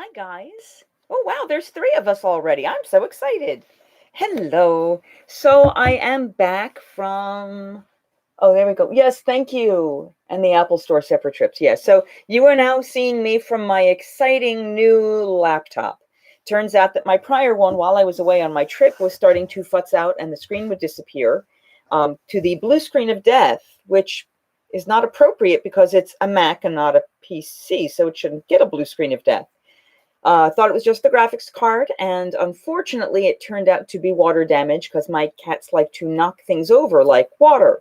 Hi, guys. Oh, wow, there's three of us already. I'm so excited. Hello. So I am back from. Oh, there we go. Yes, thank you. And the Apple Store separate trips. Yes. So you are now seeing me from my exciting new laptop. Turns out that my prior one, while I was away on my trip, was starting to futz out and the screen would disappear to the blue screen of death, which is not appropriate because it's a Mac and not a PC. So it shouldn't get a blue screen of death. Thought it was just the graphics card, and unfortunately, it turned out to be water damage because my cats like to knock things over like water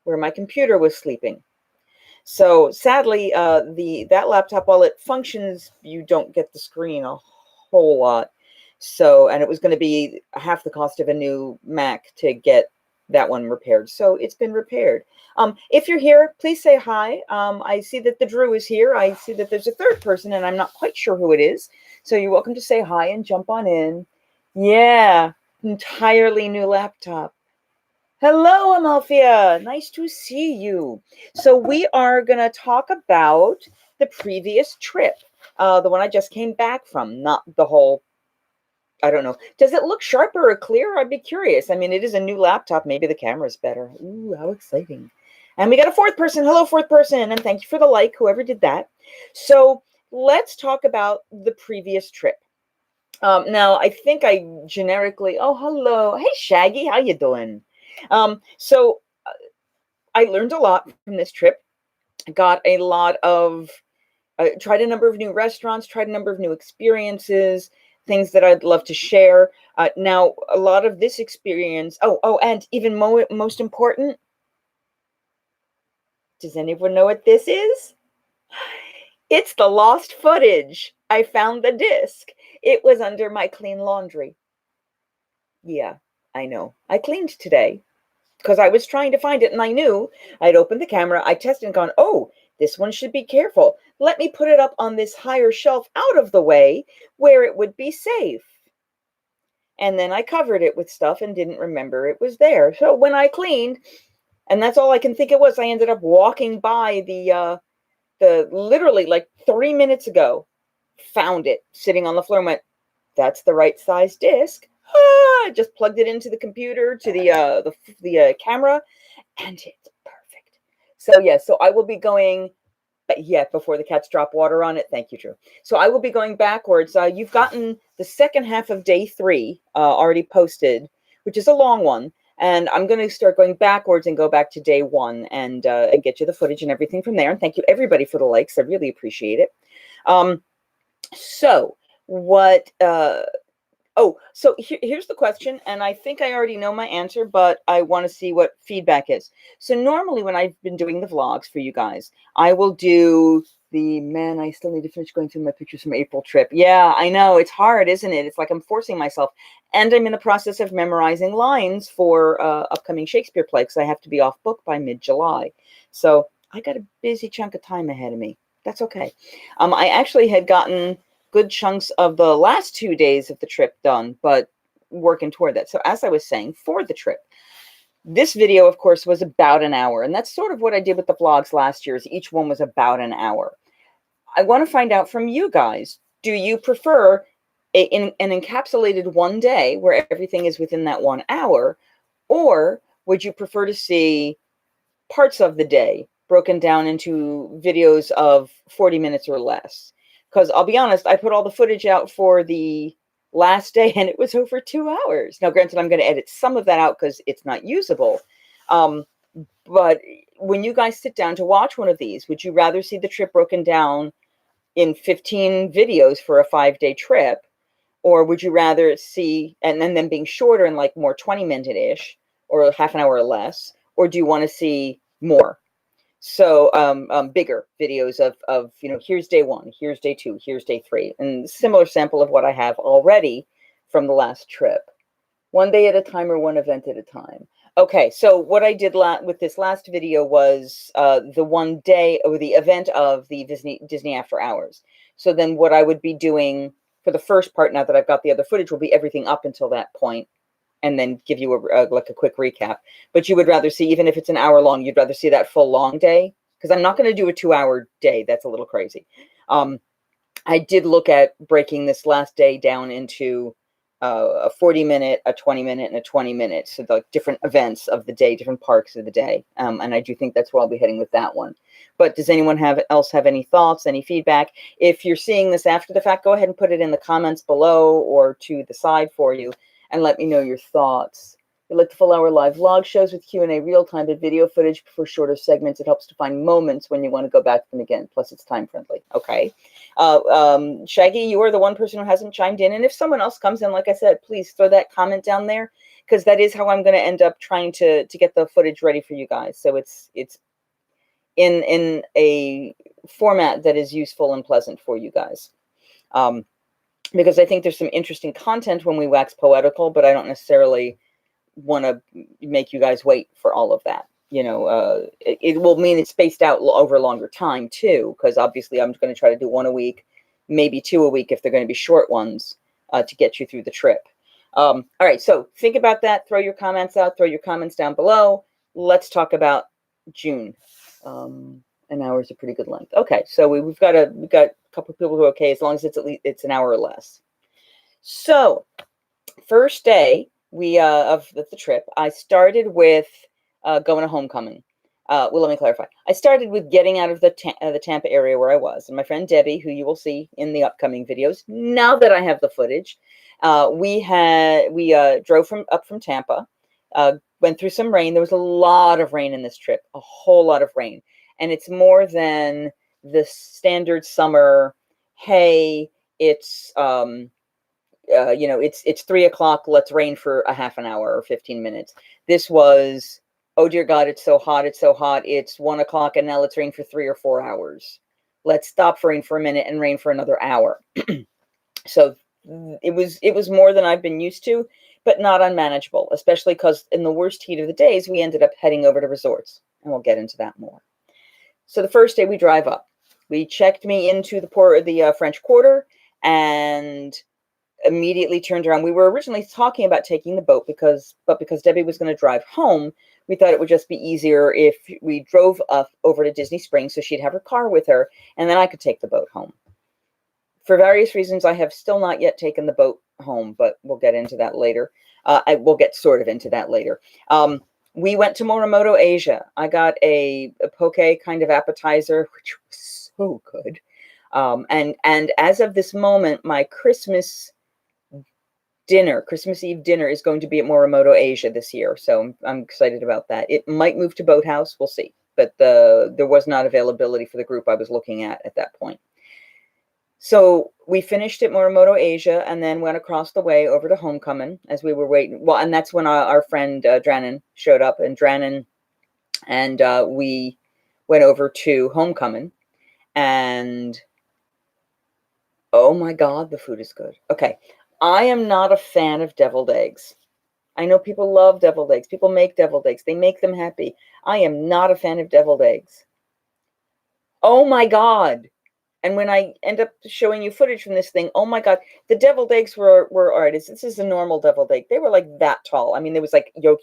where my computer was sleeping. So sadly, the that laptop, while it functions, you don't get the screen a whole lot. So, and it was going to be half the cost of a new Mac to get that one repaired. So it's been repaired. If you're here, please say hi. I see that the Drew is here. I see that there's a third person, and I'm not quite sure who it is. So you're welcome to say hi and jump on in. Yeah, entirely new laptop. Hello, Amalfia. Nice to see you. So we are going to talk about the previous trip, the one I just came back from, not the whole. I don't know. Does it look sharper or clearer? I'd be curious. I mean, it is a new laptop. Maybe the camera's better. Ooh, how exciting. And we got a fourth person. Hello, fourth person. And thank you for the like, whoever did that. So let's talk about the previous trip. Now, I think I generically, oh, hello. Hey, Shaggy, how you doing? So I learned a lot from this trip. Got a lot of, tried a number of new restaurants, tried a number of new experiences, things that I'd love to share. Now, a lot of this experience, and even most important, does anyone know what this is? It's the lost footage. I found the disc. It was under my clean laundry. Yeah, I know. I cleaned today because I was trying to find it and I knew I'd opened the camera, I tested and gone, oh, this one should be careful. Let me put it up on this higher shelf out of the way where it would be safe. And then I covered it with stuff and didn't remember it was there. So when I cleaned, and that's all I can think it was, I ended up walking by the literally like 3 minutes ago, found it sitting on the floor and went, that's the right size disc. Just plugged it into the computer to the camera, and it's perfect. So so I will be going. Before the cats drop water on it. Thank you, Drew. So I will be going backwards. You've gotten the second half of day 3 already posted, which is a long one. And I'm going to start going backwards and go back to day 1 and get you the footage and everything from there. And thank you, everybody, for the likes. I really appreciate it. So what so here's the question, and I think I already know my answer, but I want to see what feedback is. So normally when I've been doing the vlogs for you guys, I will do I still need to finish going through my pictures from April trip. Yeah, I know, it's hard, isn't it? It's like I'm forcing myself. And I'm in the process of memorizing lines for upcoming Shakespeare play because I have to be off book by mid-July. So I got a busy chunk of time ahead of me. That's okay. I actually had gotten good chunks of the last 2 days of the trip done, but working toward that. So as I was saying, for the trip, this video, of course, was about an hour. And that's sort of what I did with the vlogs last year, is each one was about an hour. I want to find out from you guys, do you prefer an encapsulated one day where everything is within that 1 hour? Or would you prefer to see parts of the day broken down into videos of 40 minutes or less? Because I'll be honest, I put all the footage out for the last day and it was over 2 hours. Now, granted, I'm going to edit some of that out because it's not usable. But when you guys sit down to watch one of these, would you rather see the trip broken down in 15 videos for a 5-day trip? Or would you rather see, and then them being shorter and like more 20-minute-ish or half an hour or less? Or do you want to see more? So bigger videos of, here's day 1, here's day 2, here's day 3, and similar sample of what I have already from the last trip. 1 day at a time or one event at a time. Okay, so what I did with this last video was the 1 day or the event of the Disney After Hours. So then what I would be doing for the first part, now that I've got the other footage, will be everything up until that point, and then give you a quick recap. But you would rather see, even if it's an hour long, you'd rather see that full long day? Because I'm not going to do a 2-hour day. That's a little crazy. I did look at breaking this last day down into a 40-minute, a 20-minute, and a 20-minute. So the different events of the day, different parks of the day. And I do think that's where I'll be heading with that one. But does anyone else have any thoughts, any feedback? If you're seeing this after the fact, go ahead and put it in the comments below or to the side for you and let me know your thoughts. We like the full hour live vlog shows with Q&A, real-time video footage for shorter segments. It helps to find moments when you want to go back to them again. Plus, it's time-friendly. Okay. Shaggy, you are the one person who hasn't chimed in. And if someone else comes in, like I said, please throw that comment down there, because that is how I'm going to end up trying to get the footage ready for you guys. So it's in a format that is useful and pleasant for you guys. Because I think there's some interesting content when we wax poetical, but I don't necessarily want to make you guys wait for all of that. It will mean it's spaced out over a longer time too, because obviously I'm going to try to do one a week, maybe two a week if they're going to be short ones, to get you through the trip. All right, so think about that. Throw your comments out. Throw your comments down below. Let's talk about June. An hour is a pretty good length. Okay, so we've got a couple of people who are okay as long as it's at least it's an hour or less. So first day of the trip, I started with going to homecoming. Well, let me clarify. I started with getting out of the Tampa area where I was, and my friend Debbie, who you will see in the upcoming videos. Now that I have the footage, we drove up from Tampa, went through some rain. There was a lot of rain in this trip, a whole lot of rain, and it's more than the standard summer. Hey, it's it's 3 o'clock. Let's rain for a half an hour or 15 minutes. This was, oh dear God, it's so hot. It's so hot. It's 1 o'clock and now let's rain for 3 or 4 hours. Let's stop for rain for a minute and rain for another hour. So it was more than I've been used to, but not unmanageable, especially because in the worst heat of the days, we ended up heading over to resorts, and we'll get into that more. So the first day we drive up, we checked me into the French Quarter and immediately turned around. We were originally talking about taking the boat because Debbie was going to drive home. We thought it would just be easier if we drove up over to Disney Springs so she'd have her car with her, and then I could take the boat home. For various reasons, I have still not yet taken the boat home, but we'll get into that later. We'll get sort of into that later. We went to Morimoto, Asia. I got a poke kind of appetizer, which was so good. And as of this moment, my Christmas Eve dinner is going to be at Morimoto, Asia this year. So I'm excited about that. It might move to Boathouse. We'll see. But there was not availability for the group I was looking at that point. So we finished at Morimoto, Asia, and then went across the way over to homecoming as we were waiting. Well, and that's when our friend Dranen showed up, and we went over to homecoming. And oh my God, the food is good. Okay. I am not a fan of deviled eggs. I know people love deviled eggs. People make deviled eggs. They make them happy. I am not a fan of deviled eggs. Oh my God. And when I end up showing you footage from this thing, oh my God, the deviled eggs were all right. This is a normal deviled egg. They were like that tall. I mean, there was like yolk,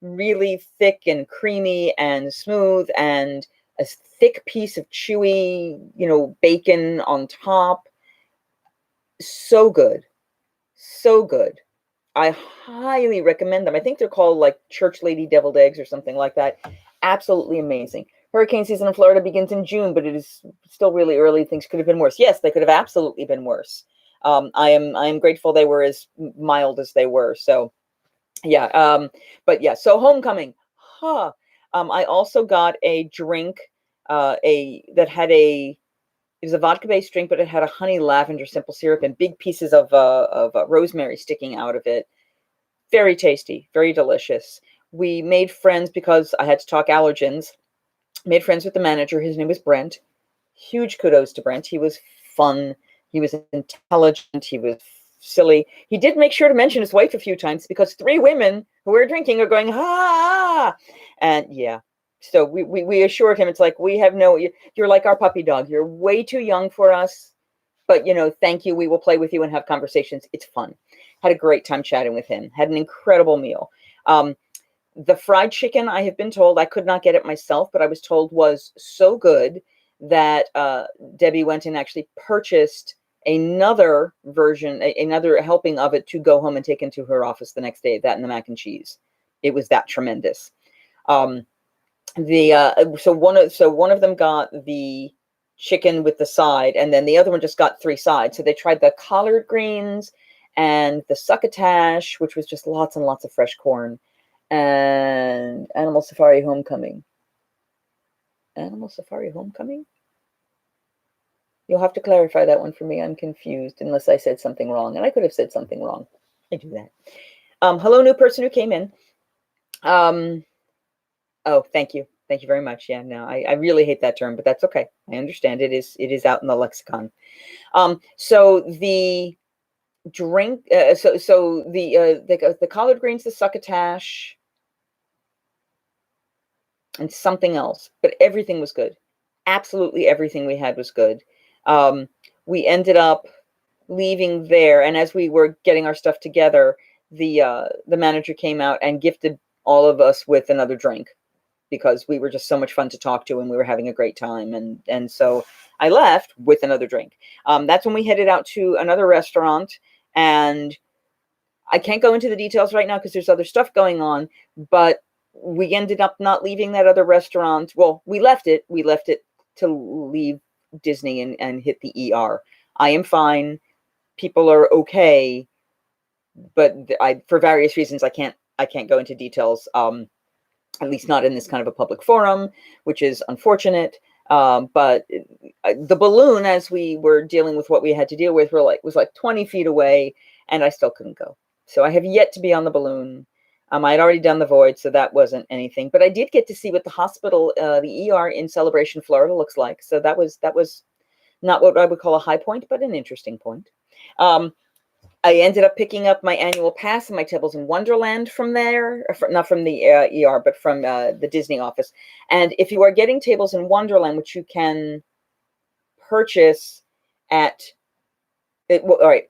really thick and creamy and smooth, and a thick piece of chewy, bacon on top. So good. So good. I highly recommend them. I think they're called like Church Lady deviled eggs or something like that. Absolutely amazing. Hurricane season in Florida begins in June, but it is still really early. Things could have been worse. Yes, they could have absolutely been worse. I am grateful they were as mild as they were. So yeah. But yeah, so homecoming. I also got a drink, that had it was a vodka-based drink, but it had a honey lavender simple syrup and big pieces of rosemary sticking out of it. Very tasty, very delicious. We made friends because I had to talk allergens. Made friends with the manager. His name was Brent. Huge kudos to Brent. He was fun. He was intelligent. He was silly. He did make sure to mention his wife a few times because 3 women who were drinking are going, ah, and yeah. So we assured him, it's like, you're like our puppy dog. You're way too young for us, but thank you. We will play with you and have conversations. It's fun. Had a great time chatting with him. Had an incredible meal. The fried chicken, I have been told, I could not get it myself, but I was told was so good that Debbie went and actually purchased another version, another helping of it to go home and take into her office the next day. That and the mac and cheese. It was that tremendous. So one of them got the chicken with the side, and then the other one just got 3 sides. So they tried the collard greens and the succotash, which was just lots and lots of fresh corn, and Animal Safari Homecoming. Animal Safari Homecoming? You'll have to clarify that one for me. I'm confused, unless I said something wrong, and I could have said something wrong. I do that. Hello, new person who came in. Oh, thank you. Thank you very much. Yeah, no, I really hate that term, but that's okay. I understand it is out in the lexicon. So the drink, the collard greens, the succotash, and something else, but everything was good. Absolutely everything we had was good. We ended up leaving there, and as we were getting our stuff together, the manager came out and gifted all of us with another drink, because we were just so much fun to talk to and we were having a great time. And so I left with another drink. That's when we headed out to another restaurant, and I can't go into the details right now because there's other stuff going on, but we ended up not leaving that other restaurant. Well, we left it to leave Disney and hit the ER. I am fine. People are okay, but for various reasons, I can't go into details. At least not in this kind of a public forum, which is unfortunate. But the balloon, as we were dealing with what we had to deal with, was like 20 feet away, and I still couldn't go. So I have yet to be on the balloon. I had already done the void, so that wasn't anything. But I did get to see what the hospital, the ER in Celebration, Florida, looks like. So that was not what I would call a high point, but an interesting point. I ended up picking up my annual pass and my Tables in Wonderland from there, not from the ER, but from the Disney office. And if you are getting Tables in Wonderland, which you can purchase at, all right,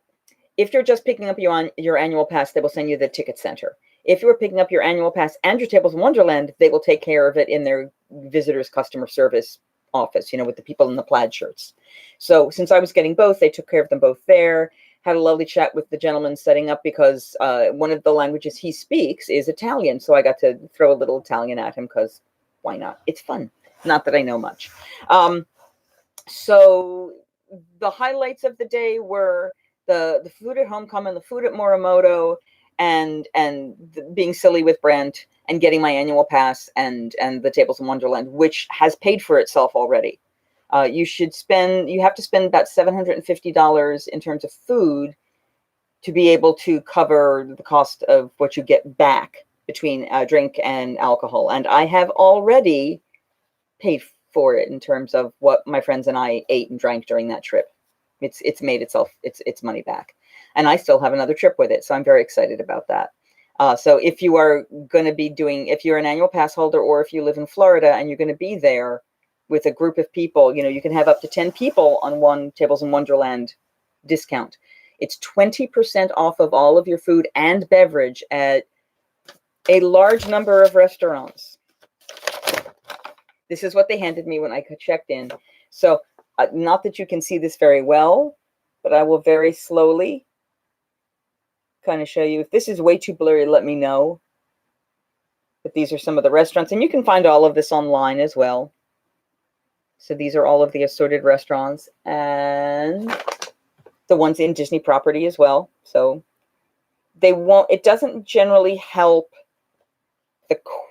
if you're just picking up your annual pass, they will send you the ticket center. If you are picking up your annual pass and your Tables in Wonderland, they will take care of it in their visitors customer service office, with the people in the plaid shirts. So since I was getting both, they took care of them both there. Had a lovely chat with the gentleman setting up, because one of the languages he speaks is Italian. So I got to throw a little Italian at him, because why not? It's fun. Not that I know much. So the highlights of the day were the food at Homecoming, the food at Morimoto, and being silly with Brent, and getting my annual pass and the Tables in Wonderland, which has paid for itself already. You have to spend about $750 in terms of food to be able to cover the cost of what you get back between drink and alcohol. And I have already paid for it in terms of what my friends and I ate and drank during that trip. It's made itself its money back, and I still have another trip with it. So I'm very excited about that. So if you are going to be if you're an annual pass holder, or if you live in Florida and you're going to be there with a group of people, you can have up to 10 people on one Tables in Wonderland discount. It's 20% off of all of your food and beverage at a large number of restaurants. This is what they handed me when I checked in. So not that you can see this very well, but I will very slowly kind of show you. If this is way too blurry, let me know. But these are some of the restaurants, and you can find all of this online as well. So these are all of the assorted restaurants, and the ones in Disney property as well. So it doesn't generally help the quick,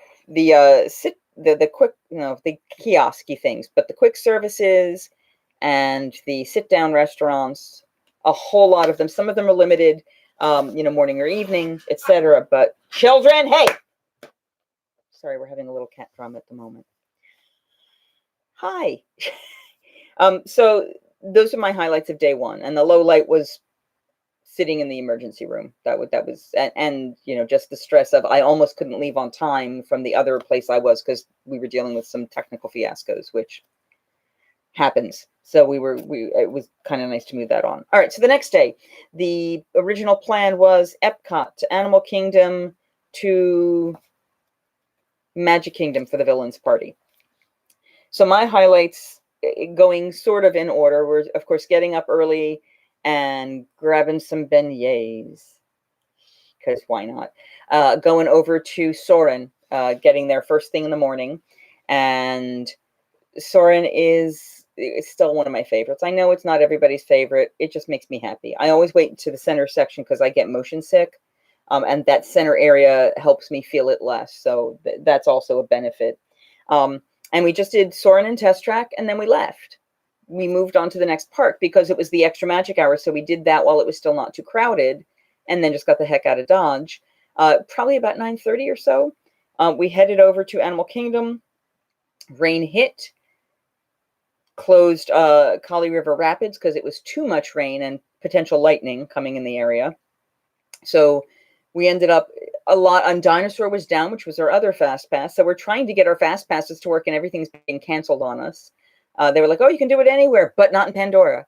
the kiosky things, but the quick services and the sit down restaurants, a whole lot of them. Some of them are limited, morning or evening, etc. But children, hey, sorry, we're having a little cat drama at the moment. Hi. So those are my highlights of day one, and the low light was sitting in the emergency room. That was, and just the stress of, I almost couldn't leave on time from the other place I was, because we were dealing with some technical fiascos, which happens. So it was kind of nice to move that on. All right. So the next day, the original plan was Epcot to Animal Kingdom to Magic Kingdom for the villains party. So my highlights going sort of in order. We're, of course, getting up early and grabbing some beignets, because why not? Going over to Soren, getting there first thing in the morning. And Soren is still one of my favorites. I know it's not everybody's favorite. It just makes me happy. I always wait to the center section because I get motion sick. And that center area helps me feel it less. So that's also a benefit. And we just did Soren and Test Track, and then we left. We moved on to the next park because it was the extra magic hour. So we did that while it was still not too crowded, and then just got the heck out of Dodge. Probably about 9:30 or so. We headed over to Animal Kingdom. Rain hit, closed Kali River Rapids because it was too much rain and potential lightning coming in the area. So we ended up a lot on Dinosaur was down, which was our other fast pass. So we're trying to get our fast passes to work, and everything's being canceled on us. They were like, oh, you can do it anywhere, but not in Pandora.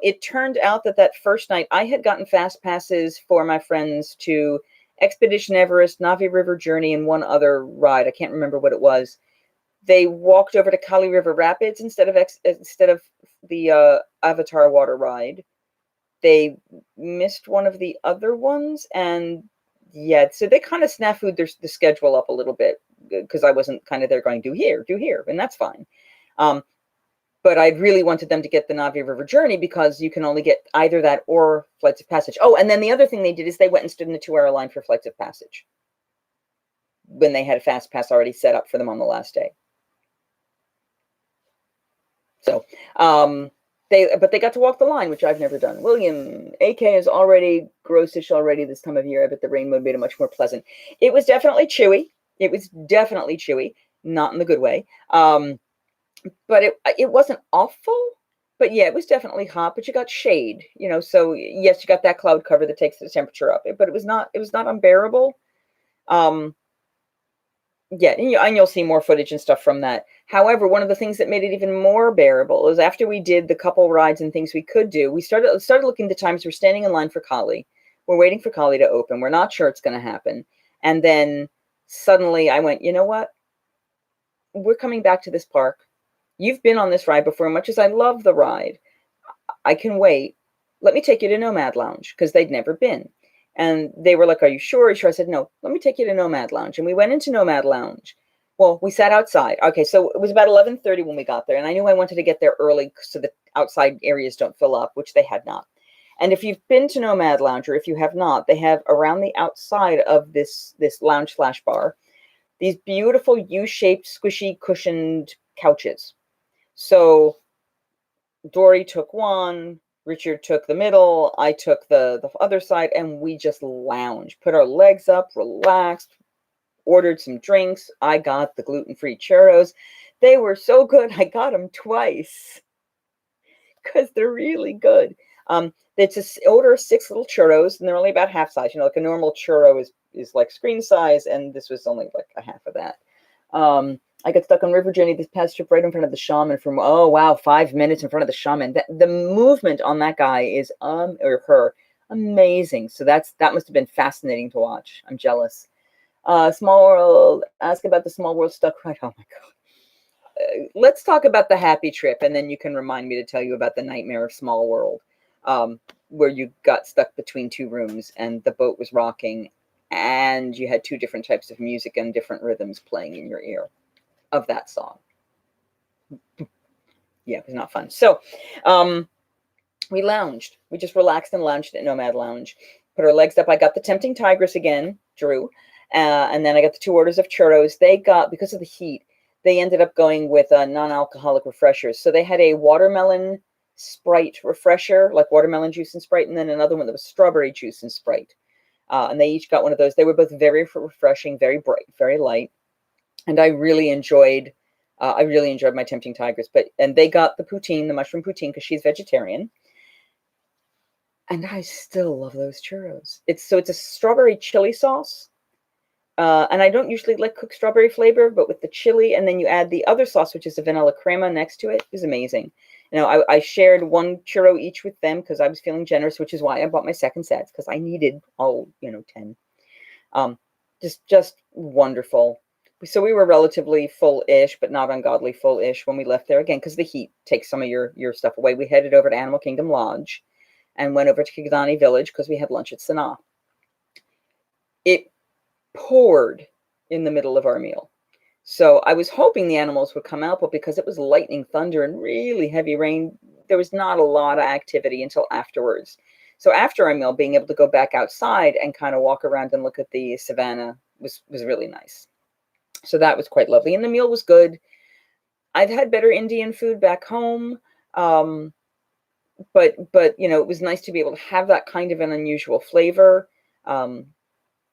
It turned out that first night I had gotten fast passes for my friends to Expedition Everest, Navi River Journey, and one other ride. I can't remember what it was. They walked over to Kali River Rapids instead of the Avatar water ride. They missed one of the other ones, and yeah, so they kind of snafu'd the schedule up a little bit because I wasn't kind of there going, do here, and that's fine. But I really wanted them to get the Navi River Journey because you can only get either that or Flights of Passage. Oh, and then the other thing they did is they went and stood in the 2-hour line for Flights of Passage when they had a fast pass already set up for them on the last day. So, but they got to walk the line, which I've never done. William, AK is already grossish already this time of year. I bet the rain mode made it much more pleasant. It was definitely chewy. Not in the good way. But it wasn't awful. But yeah, it was definitely hot. But you got shade, So yes, you got that cloud cover that takes the temperature up. But it was not unbearable. Yeah, and you'll see more footage and stuff from that. However, one of the things that made it even more bearable is after we did the couple rides and things we could do, we started looking at the times. We're standing in line for Kali. We're waiting for Kali to open. We're not sure it's going to happen. And then suddenly I went, you know what? We're coming back to this park. You've been on this ride before. Much as I love the ride, I can wait. Let me take you to Nomad Lounge, because they'd never been. And they were like, are you sure? Are you sure? I said, no, let me take you to Nomad Lounge. And we went into Nomad Lounge. Well, we sat outside. Okay, so it was about 11:30 when we got there. And I knew I wanted to get there early so the outside areas don't fill up, which they had not. And if you've been to Nomad Lounge, or if you have not, they have around the outside of this lounge slash bar, these beautiful U-shaped, squishy, cushioned couches. So Dory took one, Richard took the middle, I took the other side, and we just lounged, put our legs up, relaxed, ordered some drinks. I got the gluten-free churros. They were so good, I got them twice because they're really good. It's order 6 little churros, and they're only about half size. Like a normal churro is like screen size, and this was only like a half of that. I got stuck on River Journey this past trip right in front of the shaman from, 5 minutes in front of the shaman. The movement on that guy is, or her, amazing. So that must have been fascinating to watch. I'm jealous. Small World, ask about the Small World stuck right. Oh my God. Let's talk about the happy trip, and then you can remind me to tell you about the nightmare of Small World, where you got stuck between 2 rooms and the boat was rocking and you had 2 different types of music and different rhythms playing in your ear of that song. Yeah, it was not fun. So we lounged. We just relaxed and lounged at Nomad Lounge. Put our legs up. I got the Tempting Tigress again, Drew. And then I got the 2 orders of churros. They got, because of the heat, they ended up going with non-alcoholic refreshers. So they had a watermelon Sprite refresher, like watermelon juice and Sprite, and then another one that was strawberry juice and Sprite. And they each got one of those. They were both very refreshing, very bright, very light. And I really enjoyed my Tempting Tigress. And they got the poutine, the mushroom poutine, because she's vegetarian. And I still love those churros. It's a strawberry chili sauce. And I don't usually like cooked strawberry flavor, but with the chili, and then you add the other sauce, which is a vanilla crema next to it, is amazing. I shared 1 churro each with them because I was feeling generous, which is why I bought my second set, because I needed all, 10. Just wonderful. So we were relatively full-ish, but not ungodly full-ish when we left there again, because the heat takes some of your stuff away. We headed over to Animal Kingdom Lodge and went over to Kidani Village because we had lunch at Sanaa. It poured in the middle of our meal. So I was hoping the animals would come out, but because it was lightning, thunder, and really heavy rain, there was not a lot of activity until afterwards. So after our meal, being able to go back outside and kind of walk around and look at the savannah was really nice. So that was quite lovely. And the meal was good. I've had better Indian food back home. But it was nice to be able to have that kind of an unusual flavor.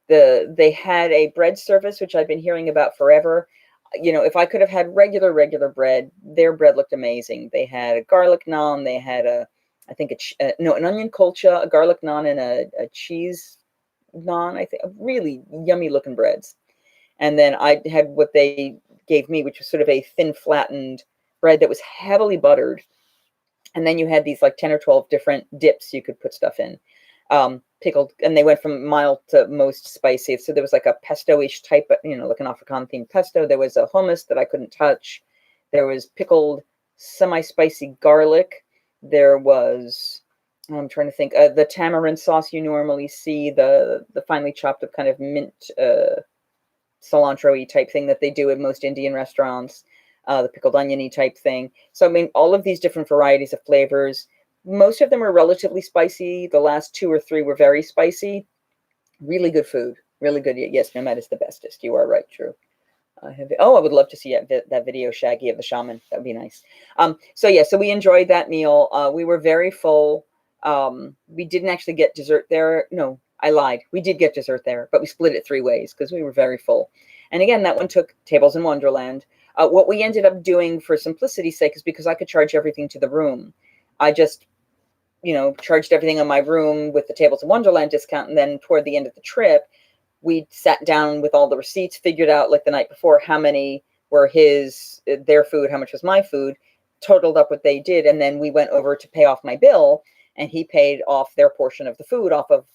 They had a bread service, which I've been hearing about forever. If I could have had regular bread, their bread looked amazing. They had a garlic naan. They had an onion kulcha, a garlic naan, and a cheese naan. I think really yummy looking breads. And then I had what they gave me, which was sort of a thin flattened bread that was heavily buttered. And then you had these like 10 or 12 different dips you could put stuff in. Pickled, and they went from mild to most spicy. So there was like a pesto-ish type, like an African themed pesto. There was a hummus that I couldn't touch. There was pickled semi-spicy garlic. There was, I'm trying to think, the tamarind sauce you normally see, the finely chopped up kind of mint cilantro-y type thing that they do in most Indian restaurants, the pickled onion-y type thing. So, I mean, all of these different varieties of flavors. Most of them were relatively spicy. The last 2 or 3 were very spicy. Really good food. Really good. Yes, Nomad is the bestest. You are right, Drew. I would love to see that video, Shaggy, of the shaman. That would be nice. So we enjoyed that meal. We were very full. We didn't actually get dessert there. No, I lied. We did get dessert there, but we split it 3 ways because we were very full. And again, that one took Tables in Wonderland. What we ended up doing for simplicity's sake is because I could charge everything to the room. I just charged everything on my room with the Tables in Wonderland discount. And then toward the end of the trip, we sat down with all the receipts, figured out like the night before how many were their food, how much was my food, totaled up what they did. And then we went over to pay off my bill, and he paid off their portion of the food off of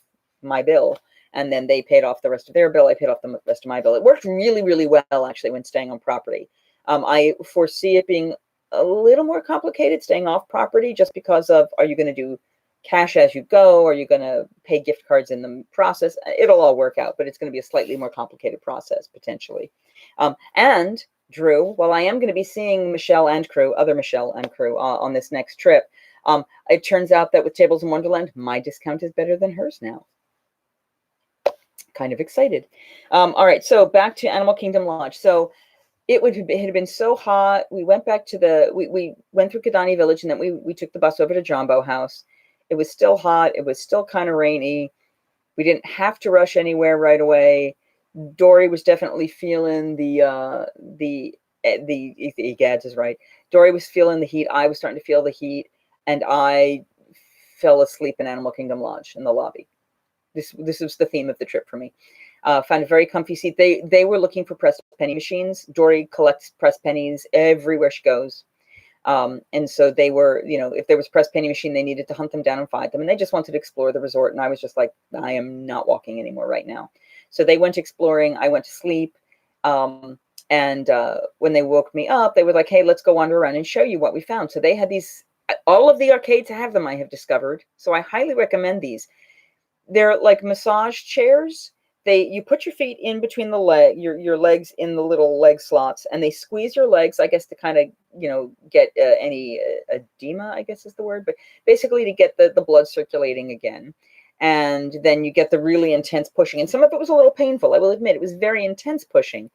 my bill. And then they paid off the rest of their bill. I paid off the rest of my bill. It worked really, really well, actually, when staying on property. I foresee it being a little more complicated staying off property, just because of, are you going to do cash as you go? Are you going to pay gift cards in the process? It'll all work out, but it's going to be a slightly more complicated process potentially. And Drew, while I am going to be seeing other Michelle and crew on this next trip, it turns out that with Tables in Wonderland, my discount is better than hers now. Kind of excited. All right, so back to Animal Kingdom Lodge. So it had been so hot. We went back to we went through Kidani Village, and then we took the bus over to Jumbo House. It was still hot. It was still kind of rainy. We didn't have to rush anywhere right away. Dory was definitely feeling the Egads is right. Dory was feeling the heat. I was starting to feel the heat, and I fell asleep in Animal Kingdom Lodge in the lobby. This was the theme of the trip for me. Found a very comfy seat. They were looking for pressed penny machines. Dory collects pressed pennies everywhere she goes. And so they were, if there was pressed penny machine, they needed to hunt them down and find them. And they just wanted to explore the resort. And I was just like, I am not walking anymore right now. So they went exploring. I went to sleep. And when they woke me up, they were like, hey, let's go wander around and show you what we found. So they had all of the arcades have them, I have discovered. So I highly recommend these. They're like massage chairs. You put your feet in between your legs in the little leg slots, and they squeeze your legs, I guess, to kind of, get any edema, I guess is the word, but basically to get the blood circulating again. And then you get the really intense pushing. And some of it was a little painful. I will admit it was very intense pushing,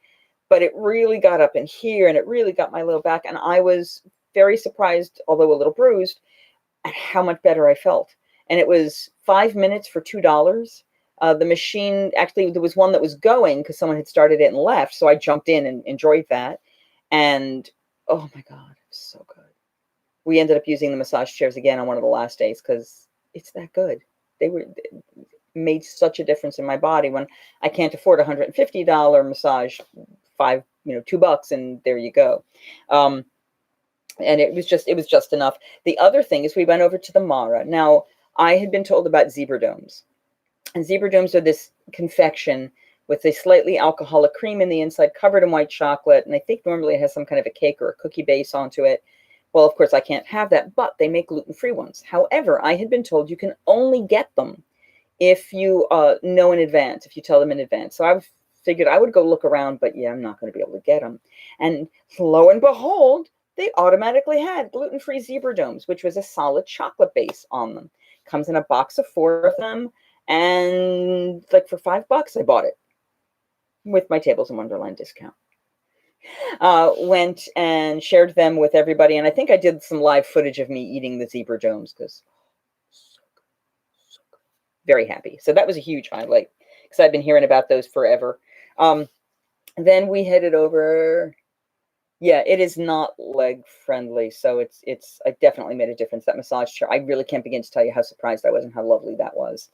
but it really got up in here and it really got my low back. And I was very surprised, although a little bruised, at how much better I felt. And it was 5 minutes for $2. The machine, actually, there was one that was going because someone had started it and left. So I jumped in and enjoyed that. And, oh my God, it was so good. We ended up using the massage chairs again on one of the last days because it's that good. They made such a difference in my body when I can't afford a $150 massage, $2, and there you go. And it was just enough. The other thing is we went over to the Mara. Now, I had been told about zebra domes. And zebra domes are this confection with a slightly alcoholic cream in the inside, covered in white chocolate. And I think normally it has some kind of a cake or a cookie base onto it. Well, of course, I can't have that, but they make gluten-free ones. However, I had been told you can only get them if you know in advance, if you tell them in advance. So I figured I would go look around, but yeah, I'm not going to be able to get them. And lo and behold, they automatically had gluten-free zebra domes, which was a solid chocolate base on them. Comes in a box of 4 of them, and like for $5, I bought it with my Tables in Wonderland discount. Went and shared them with everybody, and I think I did some live footage of me eating the zebra domes because so good, so good. Very happy. So that was a huge highlight because I've been hearing about those forever. Then we headed over. Yeah, it is not leg friendly, so it's I definitely made a difference. That massage chair, I really can't begin to tell you how surprised I was and how lovely that was.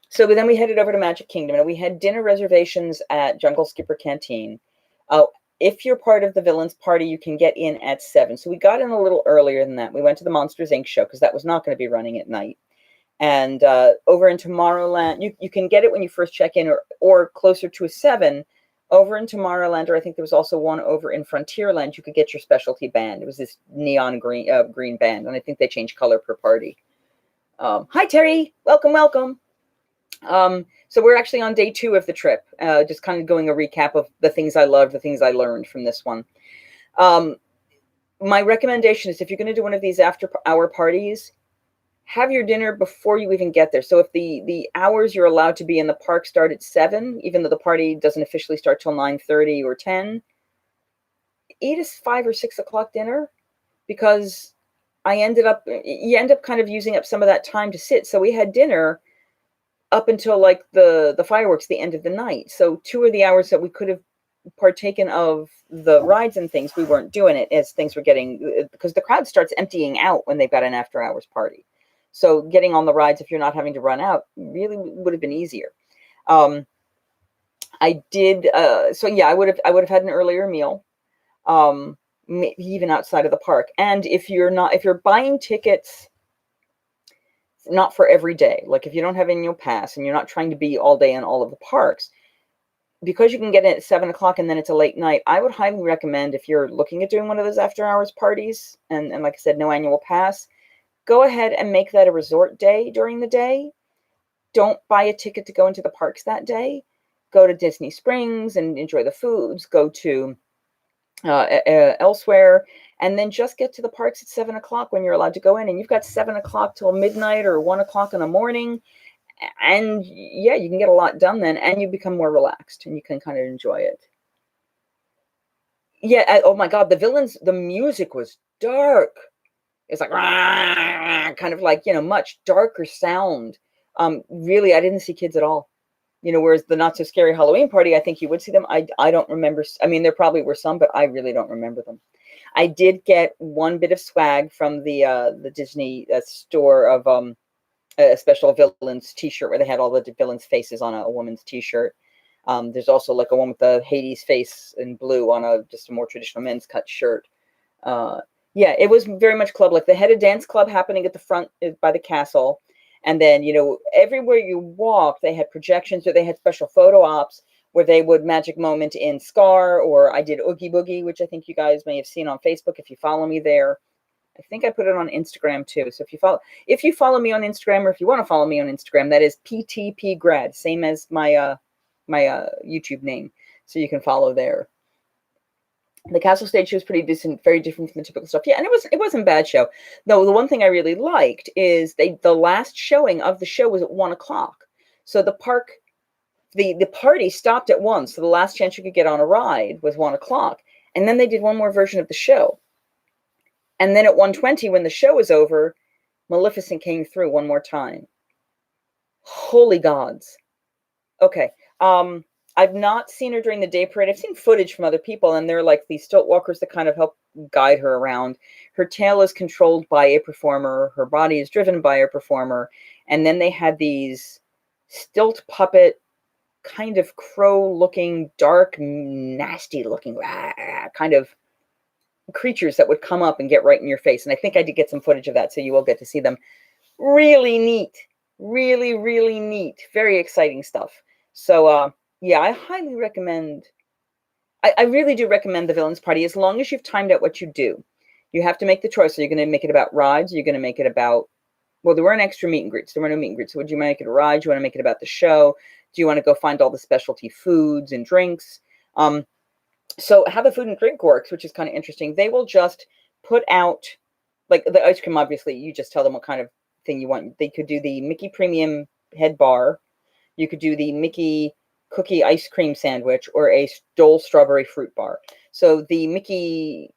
So then we headed over to Magic Kingdom, and we had dinner reservations at Jungle Skipper Canteen. If you're part of the Villains Party, you can get in at 7. So we got in a little earlier than that. We went to the Monsters, Inc. show because that was not going to be running at night. And over in Tomorrowland, you can get it when you first check in, or closer to a 7. Over in Tomorrowland, or I think there was also one over in Frontierland, you could get your specialty band. It was this neon green band, and I think they changed color per party. Hi, Terry. Welcome, welcome. So we're actually on day 2 of the trip, just kind of going a recap of the things I loved, the things I learned from this one. My recommendation is if you're going to do one of these after-hour parties, have your dinner before you even get there. So if the hours you're allowed to be in the park start at 7, even though the party doesn't officially start till 9:30 or 10, eat a 5 or 6 o'clock dinner, because you end up kind of using up some of that time to sit. So we had dinner up until like the fireworks, the end of the night. So 2 of the hours that we could have partaken of the rides and things, we weren't doing it as things were getting, because the crowd starts emptying out when they've got an after hours party. So getting on the rides, if you're not having to run out, really would have been easier. I did. So yeah, I would have had an earlier meal, maybe even outside of the park. And if you're buying tickets, not for every day, like if you don't have an annual pass and you're not trying to be all day in all of the parks, because you can get in at 7 o'clock and then it's a late night, I would highly recommend, if you're looking at doing one of those after hours parties, and like I said, no annual pass, go ahead and make that a resort day during the day. Don't buy a ticket to go into the parks that day. Go to Disney Springs and enjoy the foods. Go to elsewhere, and then just get to the parks at 7 o'clock when you're allowed to go in. And you've got 7 o'clock till midnight or 1 o'clock in the morning. And yeah, you can get a lot done then, and you become more relaxed and you can kind of enjoy it. Yeah. Oh my God. The music was dark. It's like kind of like, much darker sound. Really, I didn't see kids at all. Whereas the Not So Scary Halloween Party, I think you would see them. I don't remember. I mean, there probably were some, but I really don't remember them. I did get one bit of swag from the Disney store of a special villains T-shirt where they had all the villains' faces on a woman's T-shirt. There's also like a one with the Hades face in blue on just a more traditional men's cut shirt. Yeah, it was very much club. Like they had a dance club happening at the front by the castle. And then, everywhere you walk, they had projections, or they had special photo ops where they would magic moment in Scar, or I did Oogie Boogie, which I think you guys may have seen on Facebook if you follow me there. I think I put it on Instagram too. So if you follow me on Instagram, or if you want to follow me on Instagram, that is PTP Grad, same as my YouTube name. So you can follow there. The castle stage was pretty decent, very different from the typical stuff. Yeah, and it wasn't a bad show. Though the one thing I really liked is the last showing of the show was at 1 o'clock. So the party stopped at 1. So the last chance you could get on a ride was 1 o'clock. And then they did one more version of the show. And then at 1:20, when the show was over, Maleficent came through one more time. Holy gods. Okay. I've not seen her during the day parade. I've seen footage from other people, and they're like these stilt walkers that kind of help guide her around. Her tail is controlled by a performer. Her body is driven by a performer. And then they had these stilt puppet, kind of crow-looking, dark, nasty-looking kind of creatures that would come up and get right in your face. And I think I did get some footage of that, so you will get to see them. Really neat. Really, really neat. Very exciting stuff. So, Yeah, I highly recommend. I really do recommend the Villains Party as long as you've timed out what you do. You have to make the choice. So you're going to make it about rides. You're going to make it about, well, there weren't extra meet and greets. There were no meet and greets. So would you make it a ride? Do you want to make it about the show? Do you want to go find all the specialty foods and drinks? So how the food and drink works, which is kind of interesting, they will just put out, like the ice cream, obviously, you just tell them what kind of thing you want. They could do the Mickey Premium Head Bar. You could do the Mickey Cookie Ice Cream Sandwich or a Dole Strawberry Fruit Bar. So the Mickey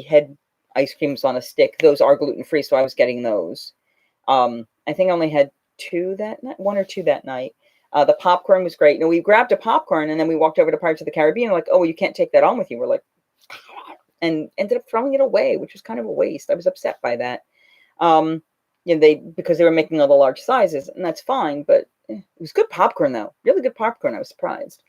Head ice creams on a stick, those are gluten-free, so I was getting those. I think I only had two that night, one or two that night. The popcorn was great. We grabbed a popcorn and then we walked over to Pirates of the Caribbean. Like, oh, you can't take that on with you. We're like, and ended up throwing it away, which was kind of a waste. I was upset by that. Because they were making all the large sizes, and that's fine. But it was good popcorn, though. Really good popcorn. I was surprised.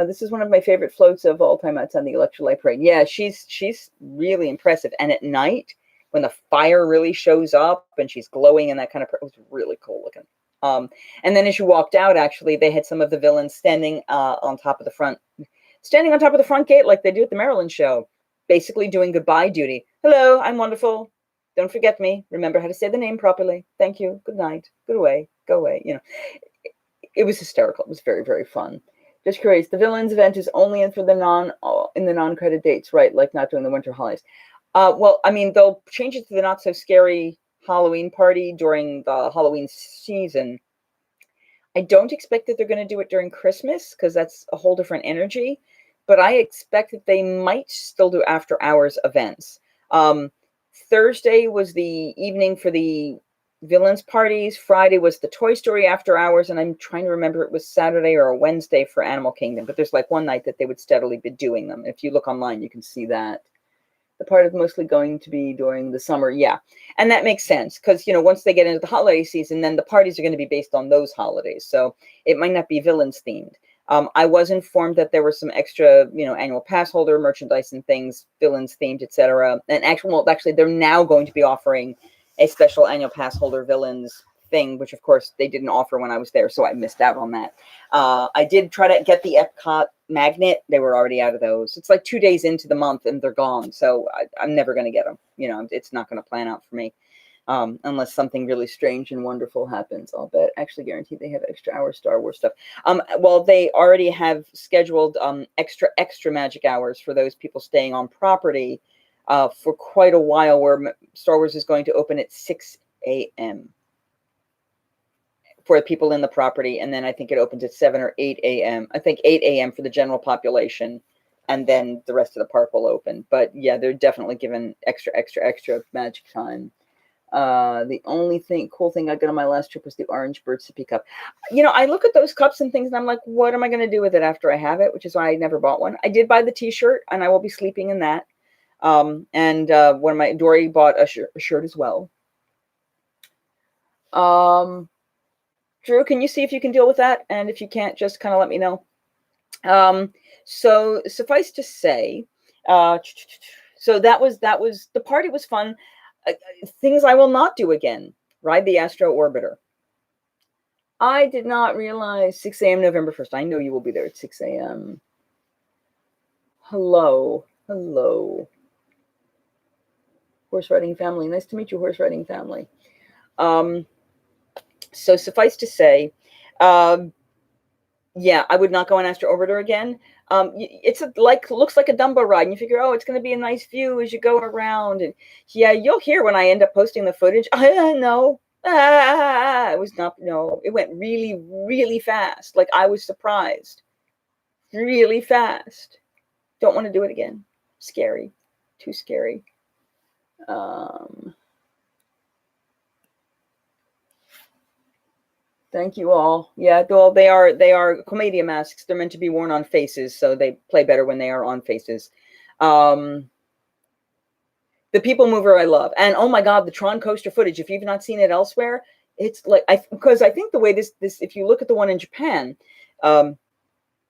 This is one of my favorite floats of all time outside the Electrolyte Parade. Yeah, she's really impressive. And at night, when the fire really shows up and she's glowing and that kind of, it was really cool looking. And then as you walked out, actually, they had some of the villains standing on top of the front gate like they do at the Maryland show, basically doing goodbye duty. Hello, I'm wonderful. Don't forget me. Remember how to say the name properly. Thank you. Good night. Go away. It was hysterical. It was very, very fun. Just curious. The villains event is only in for the non-credit dates, right? Like not doing the winter holidays. Well, I mean, they'll change it to the not so scary Halloween party during the Halloween season. I don't expect that they're going to do it during Christmas because that's a whole different energy. But I expect that they might still do after hours events. Thursday was the evening for the villains parties. Friday was the Toy Story after hours, and I'm trying to remember it was Saturday or a Wednesday for Animal Kingdom. But there's like one night that they would steadily be doing them. If you look online, you can see that. The part is mostly going to be during the summer, yeah, and that makes sense because once they get into the holiday season, then the parties are going to be based on those holidays. So it might not be villains themed. I was informed that there were some extra, annual pass holder merchandise and things, villains themed, etc. And actually, they're now going to be offering a special annual pass holder villains thing, which of course they didn't offer when I was there, so I missed out on that. I did try to get the Epcot magnet. They were already out of those. It's like 2 days into the month and they're gone, so I'm never going to get them. It's not going to plan out for me. Unless something really strange and wonderful happens. I'll bet actually guarantee they have extra hour Star Wars stuff. Well, they already have scheduled extra magic hours for those people staying on property for quite a while, where Star Wars is going to open at 6 a.m. for people in the property, and then I think it opens at 7 or 8 a.m. I think 8 a.m. for the general population, and then the rest of the park will open. But yeah, they're definitely given extra magic time. The only cool thing I got on my last trip was the orange bird sippy cup. I look at those cups and things and I'm like, what am I going to do with it after I have it? Which is why I never bought one. I did buy the t-shirt and I will be sleeping in that. And one of my Dory bought a shirt as well. Drew, can you see if you can deal with that? And if you can't, just kind of let me know. So suffice to say, so that was the party was fun. Things I will not do again. Ride the Astro Orbiter. I did not realize 6 a.m. November 1st. I know you will be there at 6 a.m. Hello. Horse riding family. Nice to meet you, horse riding family. So suffice to say, yeah, I would not go on Astro Orbiter again. It's looks like a Dumbo ride, and you figure, oh, it's going to be a nice view as you go around. And yeah, you'll hear when I end up posting the footage. No, it was not. No, it went really, really fast. Like I was surprised, really fast. Don't want to do it again. Scary, too scary. Thank you all. Yeah, well, they are commedia masks. They're meant to be worn on faces, so they play better when they are on faces. The People Mover I love. And oh my God, the Tron coaster footage. If you've not seen it elsewhere, it's like, because I think the way this, if you look at the one in Japan,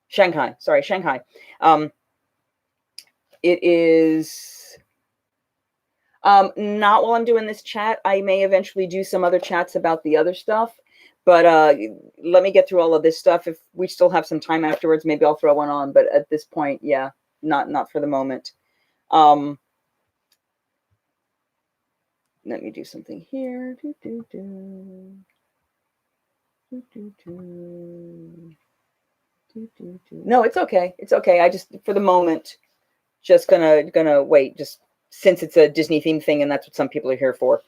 Shanghai, it is, not while I'm doing this chat. I may eventually do some other chats about the other stuff. But let me get through all of this stuff. If we still have some time afterwards, maybe I'll throw one on. But at this point, yeah, not for the moment. Let me do something here. No, it's okay. It's okay. I just, for the moment, just gonna wait. Just since it's a Disney themed thing, and that's what some people are here for.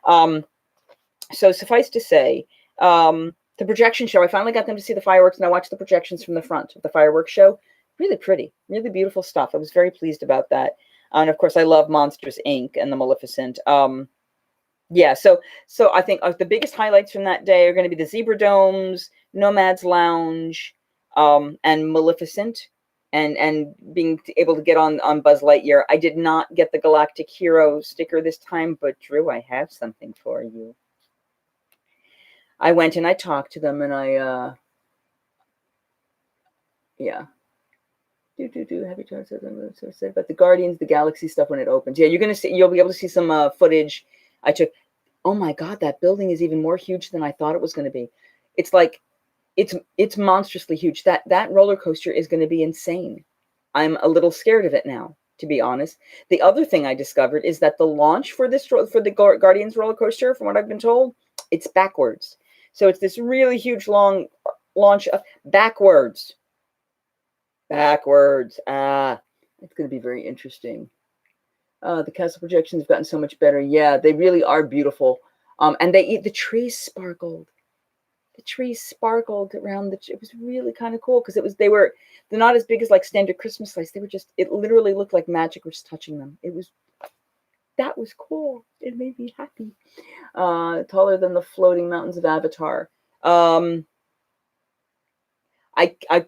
So suffice to say, the projection show. I finally got them to see the fireworks, and I watched the projections from the front of the fireworks show. Really pretty, really beautiful stuff. I was very pleased about that. And of course, I love Monsters Inc. and the Maleficent. Yeah, so I think the biggest highlights from that day are going to be the Zebra Domes, Nomad's Lounge, and Maleficent, and being able to get on Buzz Lightyear. I did not get the Galactic Hero sticker this time, but Drew, I have something for you. I went and I talked to them, and yeah. Happy times. But the Guardians, the Galaxy stuff when it opens. Yeah, you'll be able to see some footage I took. Oh my God, that building is even more huge than I thought it was going to be. It's like, it's monstrously huge. That roller coaster is going to be insane. I'm a little scared of it now, to be honest. The other thing I discovered is that the launch for the Guardians roller coaster, from what I've been told, it's backwards. So it's this really huge long launch backwards. Backwards. It's going to be very interesting. The castle projections have gotten so much better. Yeah, they really are beautiful. And the trees sparkled. The trees sparkled around it was really kind of cool because they're not as big as like standard Christmas lights. They were it literally looked like magic was touching them. That was cool. It made me happy. Taller than the floating mountains of Avatar. I'm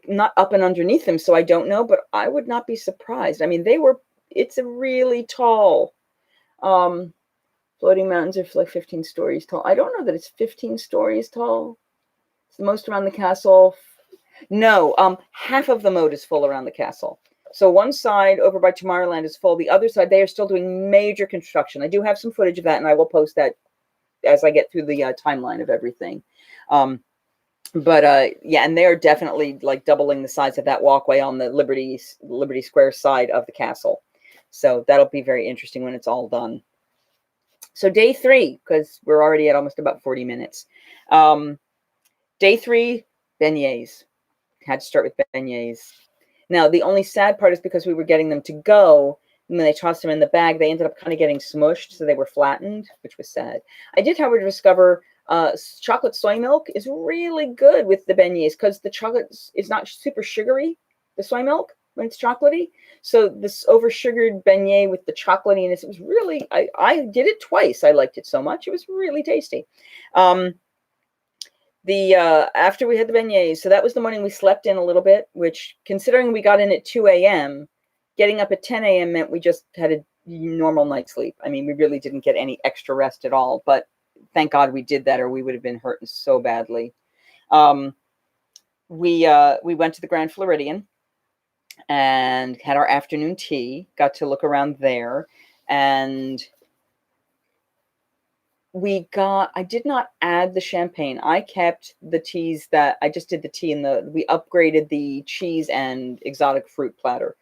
not up and underneath them, so I don't know, but I would not be surprised. I mean, it's a really tall, floating mountains are like 15 stories tall. I don't know that it's 15 stories tall. It's the most around the castle. No, half of the moat is full around the castle. So one side over by Tomorrowland is full. The other side, they are still doing major construction. I do have some footage of that, and I will post that as I get through the timeline of everything. But yeah, and they're definitely like doubling the size of that walkway on the Liberty Square side of the castle. So that'll be very interesting when it's all done. So day 3, because we're already at almost about 40 minutes. Day 3, beignets. Had to start with beignets. Now, the only sad part is because we were getting them to go, and when they tossed them in the bag, they ended up kind of getting smushed, so they were flattened, which was sad. I did, however, discover chocolate soy milk is really good with the beignets because the chocolate is not super sugary, the soy milk, when it's chocolatey. So this over-sugared beignet with the chocolatiness, it was really, I did it twice. I liked it so much. It was really tasty. After we had the beignets, so that was the morning we slept in a little bit, which, considering we got in at 2 a.m., getting up at 10 a.m. meant we just had a normal night's sleep. I mean, we really didn't get any extra rest at all, but thank God we did that, or we would have been hurting so badly. We went to the Grand Floridian and had our afternoon tea, got to look around there, and I did not add the champagne. I kept the teas that I just did the tea, and we upgraded the cheese and exotic fruit platter,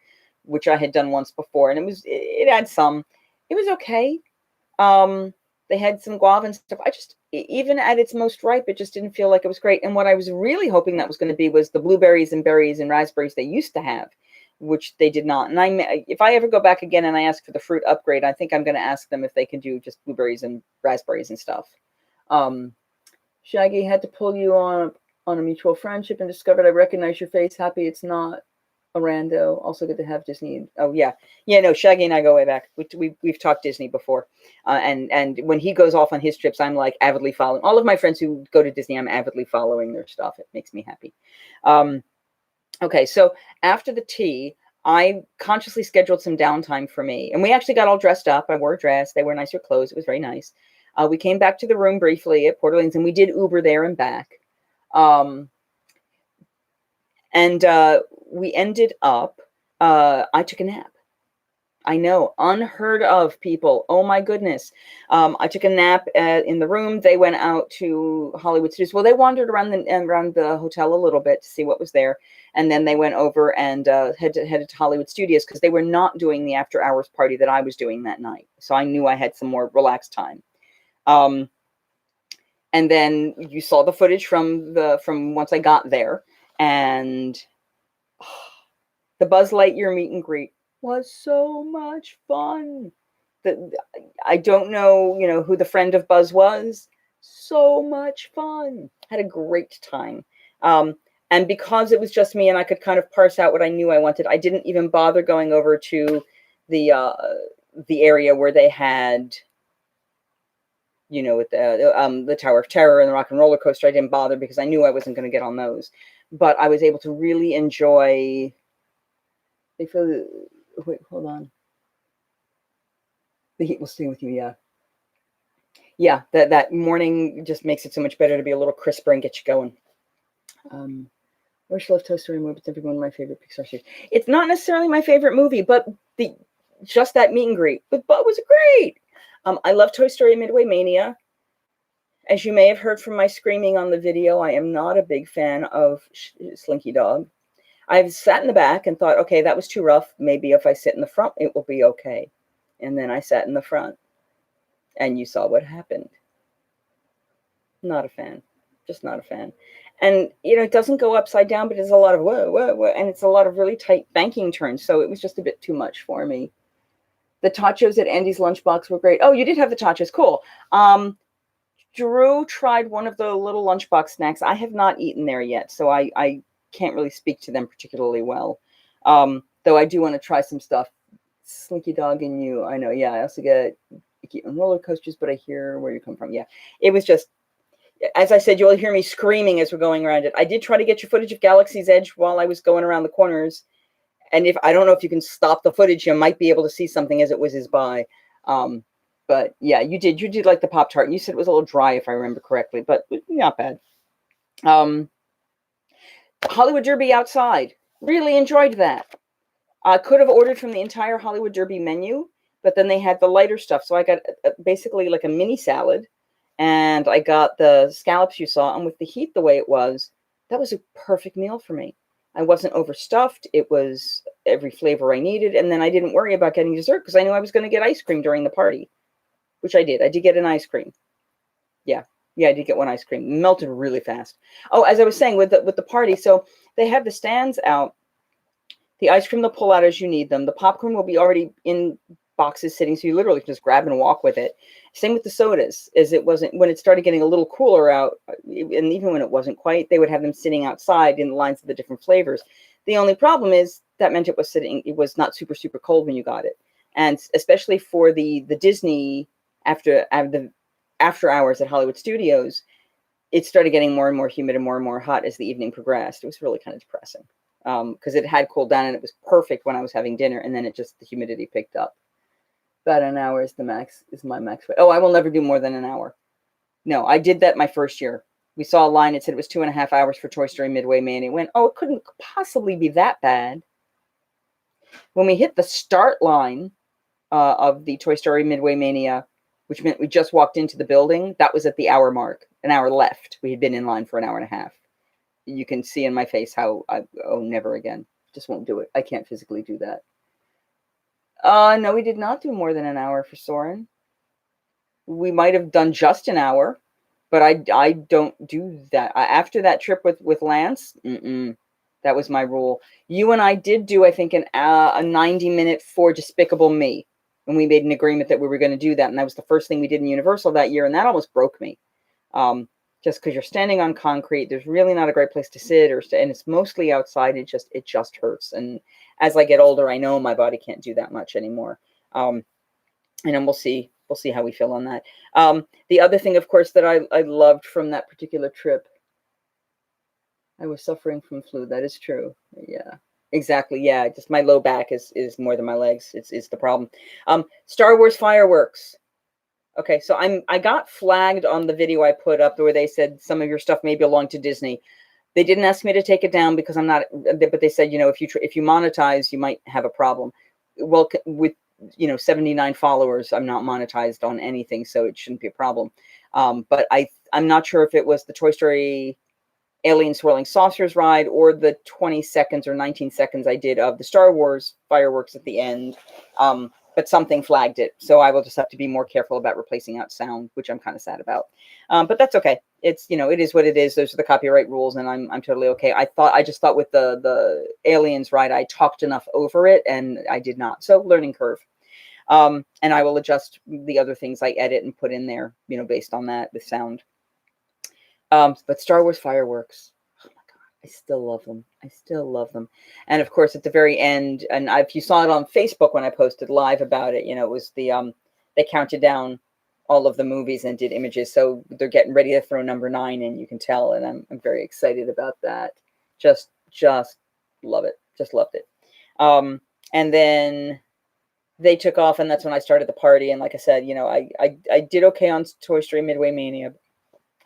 which I had done once before, and it had some. It was okay. They had some guava and stuff. Even at its most ripe, it just didn't feel like it was great. And what I was really hoping that was going to be was the blueberries and berries and raspberries they used to have, which they did not. And if I ever go back again and I ask for the fruit upgrade, I think I'm going to ask them if they can do just blueberries and raspberries and stuff. Shaggy, had to pull you on a mutual friendship and discovered I recognize your face. Happy it's not a rando. Also good to have Disney. Oh yeah. No, Shaggy and I go way back. We've talked Disney before. And when he goes off on his trips, I'm like avidly following. All of my friends who go to Disney, I'm avidly following their stuff. It makes me happy. Okay, so after the tea, I consciously scheduled some downtime for me. And we actually got all dressed up. I wore a dress. They wore nicer clothes. It was very nice. We came back to the room briefly at Port Orleans, and we did Uber there and back. And we ended up, I took a nap. I know, unheard of, people. Oh my goodness. I took a nap in the room. They went out to Hollywood Studios. Well, they wandered around the hotel a little bit to see what was there, and then they went over and headed to Hollywood Studios because they were not doing the after hours party that I was doing that night. So I knew I had some more relaxed time. And then you saw the footage from once I got there, and the Buzz Lightyear meet and greet was so much fun. I don't know, who the friend of Buzz was. So much fun. Had a great time. And because it was just me and I could kind of parse out what I knew I wanted, I didn't even bother going over to the area where they had, with the Tower of Terror and the Rock and Roller Coaster. I didn't bother because I knew I wasn't going to get on those. But I was able to really enjoy. Wait, hold on. The heat will stay with you, yeah. Yeah, that morning just makes it so much better to be a little crisper and get you going. Wish Love Toy Story movie. It's never one of my favorite Pixar series. It's not necessarily my favorite movie, but just that meet and greet with Bud was great. I love Toy Story Midway Mania. As you may have heard from my screaming on the video, I am not a big fan of Slinky Dog. I've sat in the back and thought, okay, that was too rough. Maybe if I sit in the front, it will be okay. And then I sat in the front, and you saw what happened. Not a fan. Just not a fan. And, it doesn't go upside down, but it's a lot of whoa, whoa, whoa, and it's a lot of really tight banking turns, so it was just a bit too much for me. The tachos at Andy's Lunchbox were great. Oh, you did have the tachos. Cool. Drew tried one of the little lunchbox snacks. I have not eaten there yet, so I can't really speak to them particularly well. Though I do want to try some stuff. Slinky Dog and you, I know. Yeah, I also get Icky on roller coasters, but I hear where you come from. Yeah, it was just, as I said, you'll hear me screaming as we're going around it. I did try to get you footage of Galaxy's Edge while I was going around the corners. And I don't know if you can stop the footage, you might be able to see something as it whizzes by. But yeah, you did like the Pop-Tart. And you said it was a little dry, if I remember correctly, but not bad. Hollywood Derby outside. Really enjoyed that. I could have ordered from the entire Hollywood Derby menu, but then they had the lighter stuff. So I got basically like a mini salad, and I got the scallops you saw. And with the heat the way it was, that was a perfect meal for me. I wasn't overstuffed. It was every flavor I needed. And then I didn't worry about getting dessert because I knew I was going to get ice cream during the party, which I did. I did get an ice cream. Yeah, I did get one ice cream. It melted really fast. Oh, as I was saying with the party, so they have the stands out. The ice cream they'll pull out as you need them. The popcorn will be already in boxes sitting, so you literally can just grab and walk with it. Same with the sodas, as it wasn't, when it started getting a little cooler out, and even when it wasn't quite, they would have them sitting outside in the lines of the different flavors. The only problem is that meant it was not super, super cold when you got it. And especially for the Disney after hours at Hollywood Studios, it started getting more and more humid and more hot as the evening progressed. It was really kind of depressing because it had cooled down and it was perfect when I was having dinner, and then the humidity picked up. About an hour is my max. Oh, I will never do more than an hour. No, I did that my first year. We saw a line, it said it was 2.5 hours for Toy Story Midway Mania. It went, oh, it couldn't possibly be that bad. When we hit the start line of the Toy Story Midway Mania, which meant we just walked into the building, that was at the hour mark, an hour left. We had been in line for an hour and a half. You can see in my face how never again. Just won't do it. I can't physically do that. No, we did not do more than an hour for Soarin'. We might have done just an hour, but I don't do that. After that trip with Lance, that was my rule. You and I did do, I think, a 90-minute for Despicable Me, and we made an agreement that we were going to do that, and that was the first thing we did in Universal that year, and that almost broke me. Just because you're standing on concrete, there's really not a great place to sit, and it's mostly outside. It just hurts. And as I get older, I know my body can't do that much anymore. And then we'll see how we feel on that. The other thing, of course, that I loved from that particular trip, I was suffering from flu. That is true. Yeah, exactly. Yeah, just my low back is more than my legs. It's the problem. Star Wars fireworks. Okay, so I got flagged on the video I put up where they said some of your stuff may belong to Disney. They didn't ask me to take it down because I'm not, but they said, if you monetize, you might have a problem. Well, with 79 followers. I'm not monetized on anything, so it shouldn't be a problem. But I'm not sure if it was the Toy Story Alien Swirling Saucers ride or the 20 seconds or 19 seconds I did of the Star Wars fireworks at the end. But something flagged it. So I will just have to be more careful about replacing out sound, which I'm kind of sad about. But that's okay. It's, it is what it is. Those are the copyright rules, and I'm totally okay. I just thought with the Aliens ride, I talked enough over it, and I did not. So learning curve. And I will adjust the other things I edit and put in there, based on that with sound. But Star Wars fireworks, oh my God, I still love them. I still love them. And of course, at the very end, and if you saw it on Facebook when I posted live about it, it was the, they counted down all of the movies and did images. So they're getting ready to throw number 9 in, you can tell. And I'm very excited about that. Just love it. Just loved it. And then they took off, and that's when I started the party. And like I said, I did okay on Toy Story Midway Mania.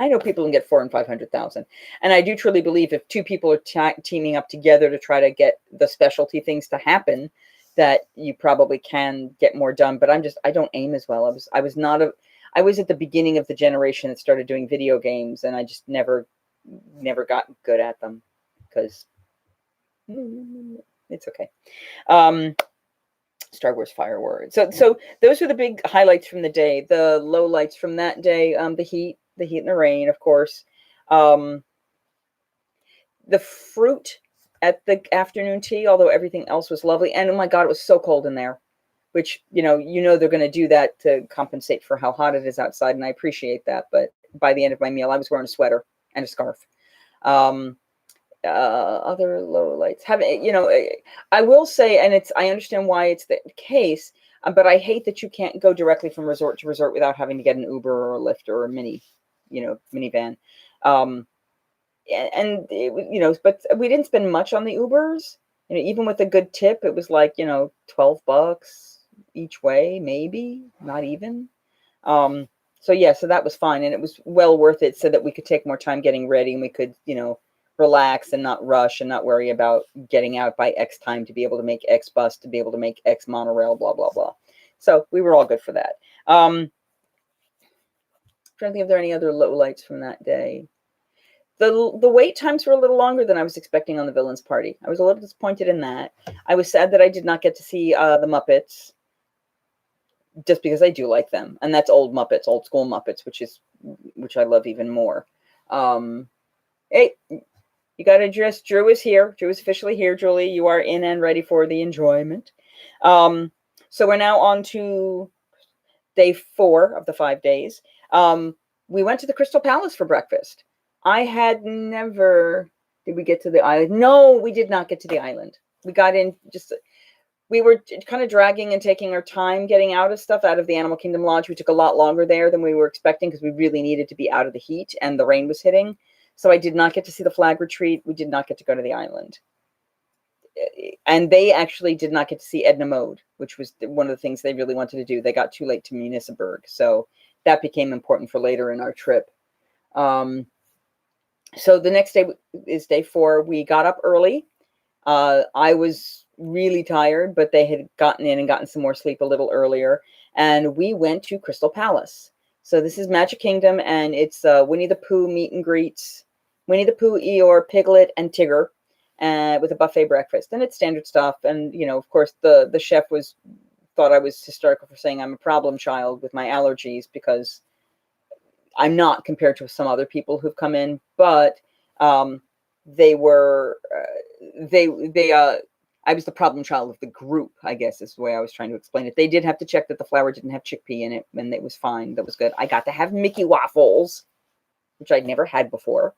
I know people can get 400,000 and 500,000. And I do truly believe if 2 people are teaming up together to try to get the specialty things to happen, that you probably can get more done. But I don't aim as well. I was at the beginning of the generation that started doing video games, and I just never got good at them because it's okay. Star Wars fireworks. So those were the big highlights from the day. The lowlights from that day, the heat and the rain, of course. The fruit at the afternoon tea, although everything else was lovely. And oh my God, it was so cold in there, which, they're going to do that to compensate for how hot it is outside. And I appreciate that. But by the end of my meal, I was wearing a sweater and a scarf. Other lowlights, I will say, and I understand why it's the case, but I hate that you can't go directly from resort to resort without having to get an Uber or a Lyft or a minivan. But we didn't spend much on the Ubers. Even with a good tip, it was like, $12 each way, maybe not even. So that was fine, and it was well worth it so that we could take more time getting ready, and we could, relax and not rush and not worry about getting out by X time to be able to make X bus, to be able to make X monorail, blah, blah, blah. So we were all good for that. Trying to think if there are any other lowlights from that day. The wait times were a little longer than I was expecting on the Villains Party. I was a little disappointed in that. I was sad that I did not get to see the Muppets, just because I do like them. And that's old Muppets, old school Muppets, which I love even more. Hey, you got to address, Drew is here. Drew is officially here, Julie. You are in and ready for the enjoyment. So we're now on to day 4 of the 5 days. We went to the Crystal Palace for breakfast. I had never... Did we get to the island? No, we did not get to the island. We got in we were kind of dragging and taking our time getting out of the Animal Kingdom Lodge. We took a lot longer there than we were expecting because we really needed to be out of the heat and the rain was hitting. So I did not get to see the flag retreat. We did not get to go to the island. And they actually did not get to see Edna Mode, which was one of the things they really wanted to do. They got too late to Municipburg. So that became important for later in our trip. So the next day is day 4. We got up early. I was really tired, but they had gotten in and gotten some more sleep a little earlier. And we went to Crystal Palace. So this is Magic Kingdom, and it's Winnie the Pooh meet and greets. Winnie the Pooh, Eeyore, Piglet, and Tigger, with a buffet breakfast. And it's standard stuff. And, of course, the chef thought I was hysterical for saying I'm a problem child with my allergies, because I'm not compared to some other people who've come in. But they were, I was the problem child of the group, I guess is the way I was trying to explain it. They did have to check that the flour didn't have chickpea in it, and it was fine. That was good. I got to have Mickey waffles, which I'd never had before.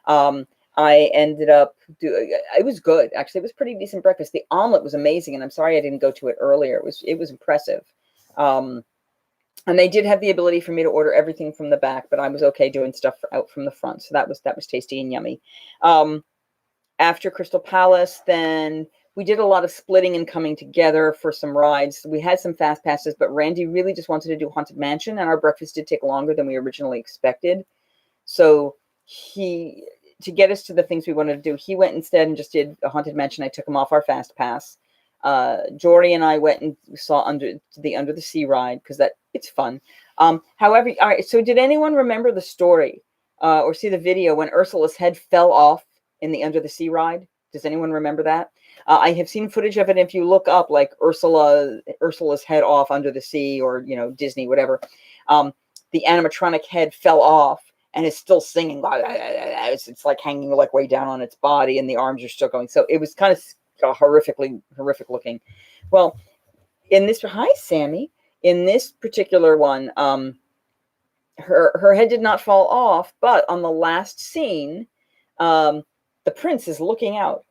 I ended up it was good. Actually, it was pretty decent breakfast. The omelet was amazing, and I'm sorry I didn't go to it earlier. It was impressive. And they did have the ability for me to order everything from the back, but I was okay doing stuff out from the front. So that was tasty and yummy. After Crystal Palace, then we did a lot of splitting and coming together for some rides. We had some fast passes, but Randy really just wanted to do Haunted Mansion, and our breakfast did take longer than we originally expected. So to get us to the things we wanted to do, he went instead and just did a Haunted Mansion. I took him off our fast pass. Jory and I went and saw Under the Sea ride because it's fun. However, all right. So, did anyone remember the story or see the video when Ursula's head fell off in the Under the Sea ride? Does anyone remember that? I have seen footage of it. If you look up like Ursula's head off under the sea, or Disney, whatever, the animatronic head fell off and is still singing. It's like hanging like way down on its body, and the arms are still going. So it was kind of horrific looking. Well, hi Sammy. In this particular one, her head did not fall off, but on the last scene, the prince is looking out,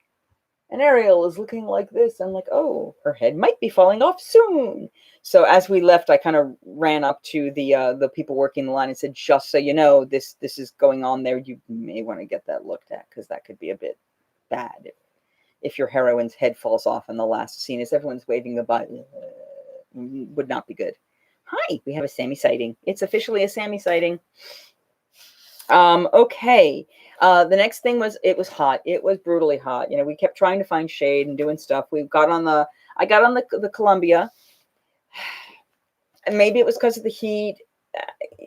and Ariel is looking like this. I'm like, oh, her head might be falling off soon. So as we left, I kind of ran up to the people working the line and said, just so you know, this is going on there. You may want to get that looked at, because that could be a bit bad if your heroine's head falls off in the last scene as everyone's waving goodbye. Would not be good. Hi, we have a Sammy sighting. It's officially a Sammy sighting. Okay. The next thing was, it was hot. It was brutally hot. We kept trying to find shade and doing stuff. I got on the Columbia, and maybe it was because of the heat.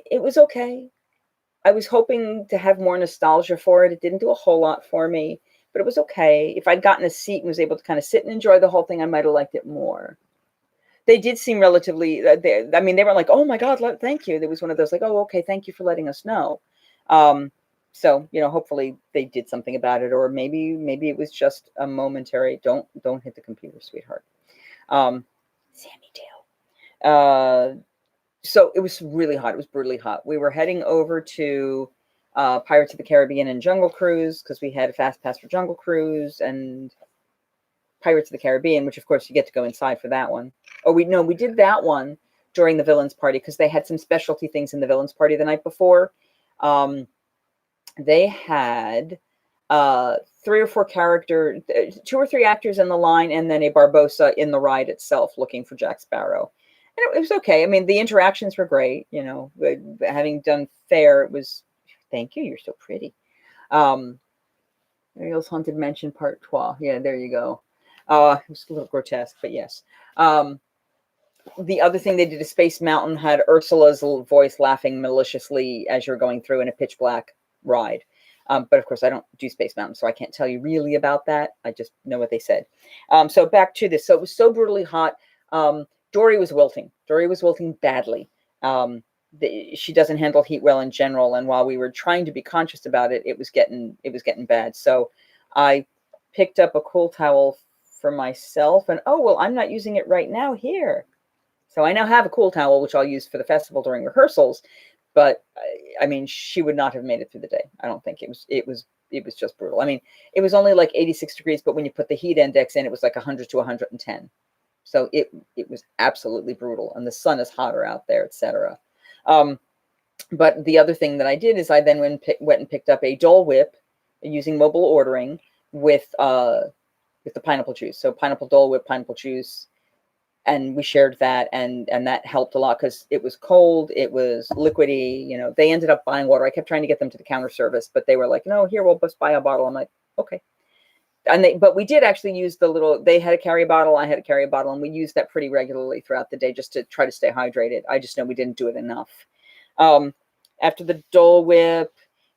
It was okay. I was hoping to have more nostalgia for it. It didn't do a whole lot for me, but it was okay. If I'd gotten a seat and was able to kind of sit and enjoy the whole thing, I might have liked it more. They did seem relatively, they weren't like, oh my God, thank you. There was one of those like, oh, okay, thank you for letting us know. So, hopefully they did something about it, or maybe it was just a momentary, don't hit the computer, sweetheart. Sammy Dale. So it was really hot. It was brutally hot. We were heading over to Pirates of the Caribbean and Jungle Cruise, because we had a fast pass for Jungle Cruise and Pirates of the Caribbean, which of course you get to go inside for that one. Oh, we did that one during the villains party, because they had some specialty things in the villains party the night before. They had 3 or 4 characters, 2 or 3 actors in the line, and then a Barbossa in the ride itself looking for Jack Sparrow. And it was okay. I mean, the interactions were great. Having done fair, it was, thank you, you're so pretty. Ariel's Haunted Mansion Part 12. Yeah, there you go. It was a little grotesque, but yes. The other thing they did, a Space Mountain had Ursula's little voice laughing maliciously as you're going through in a pitch black ride. But of course, I don't do Space Mountain, so I can't tell you really about that. I just know what they said. So back to this. So it was so brutally hot. Dory was wilting. Dory was wilting badly. She doesn't handle heat well in general, and while we were trying to be conscious about it, it was getting bad. So I picked up a cool towel for myself, and oh well, I'm not using it right now here. So I now have a cool towel, which I'll use for the festival during rehearsals. But I mean, she would not have made it through the day. I don't think. It was just brutal. I mean, it was only like 86 degrees, but when you put the heat index in, it was like 100 to 110. So it was absolutely brutal, and the sun is hotter out there, etc. But the other thing that I did is I then went and picked up a Dole Whip using mobile ordering with the pineapple juice. So pineapple Dole Whip, pineapple juice, and we shared that, and that helped a lot because it was cold, it was liquidy. They ended up buying water. I kept trying to get them to the counter service, but they were like, no, here, we'll just buy a bottle. I'm like, okay. But we did actually use they had a carry bottle, I had a carry bottle, and we used that pretty regularly throughout the day just to try to stay hydrated. I just know we didn't do it enough. After the Dole Whip,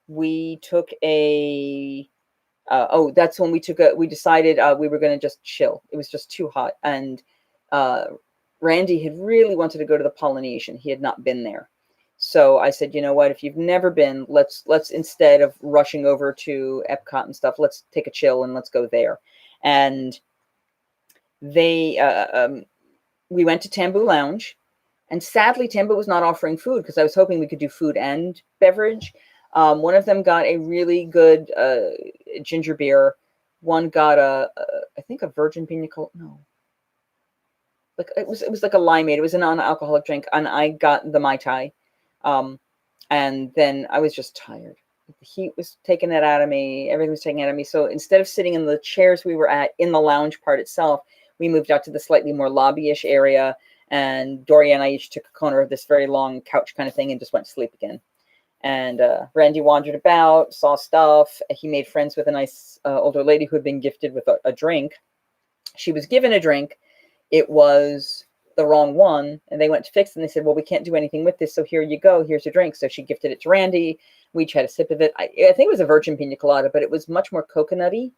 we took that's when we decided we were going to just chill. It was just too hot. And Randy had really wanted to go to the Polynesian. He had not been there. So I said, you know what, if you've never been, let's instead of rushing over to Epcot and stuff, let's take a chill and let's go there. And we went to Tambu Lounge, and sadly Tambu was not offering food, because I was hoping we could do food and beverage. One of them got a really good ginger beer. One got I think a virgin pina colada. No. Like it was like a limeade. It was a non-alcoholic drink, and I got the Mai Tai. And then I was just tired. The heat was taking it out of me. Everything was taking it out of me. So instead of sitting in the chairs we were at in the lounge part itself, we moved out to the slightly more lobby-ish area. And Dory and I each took a corner of this very long couch kind of thing and just went to sleep again. And Randy wandered about, saw stuff. He made friends with a nice older lady who had been gifted with a drink. She was given a drink. It was the wrong one, and they went to fix it, and they said, well, we can't do anything with this, so here you go, here's your drink. So she gifted it to Randy. We each had a sip of it. I think it was a virgin pina colada, but it was much more coconutty.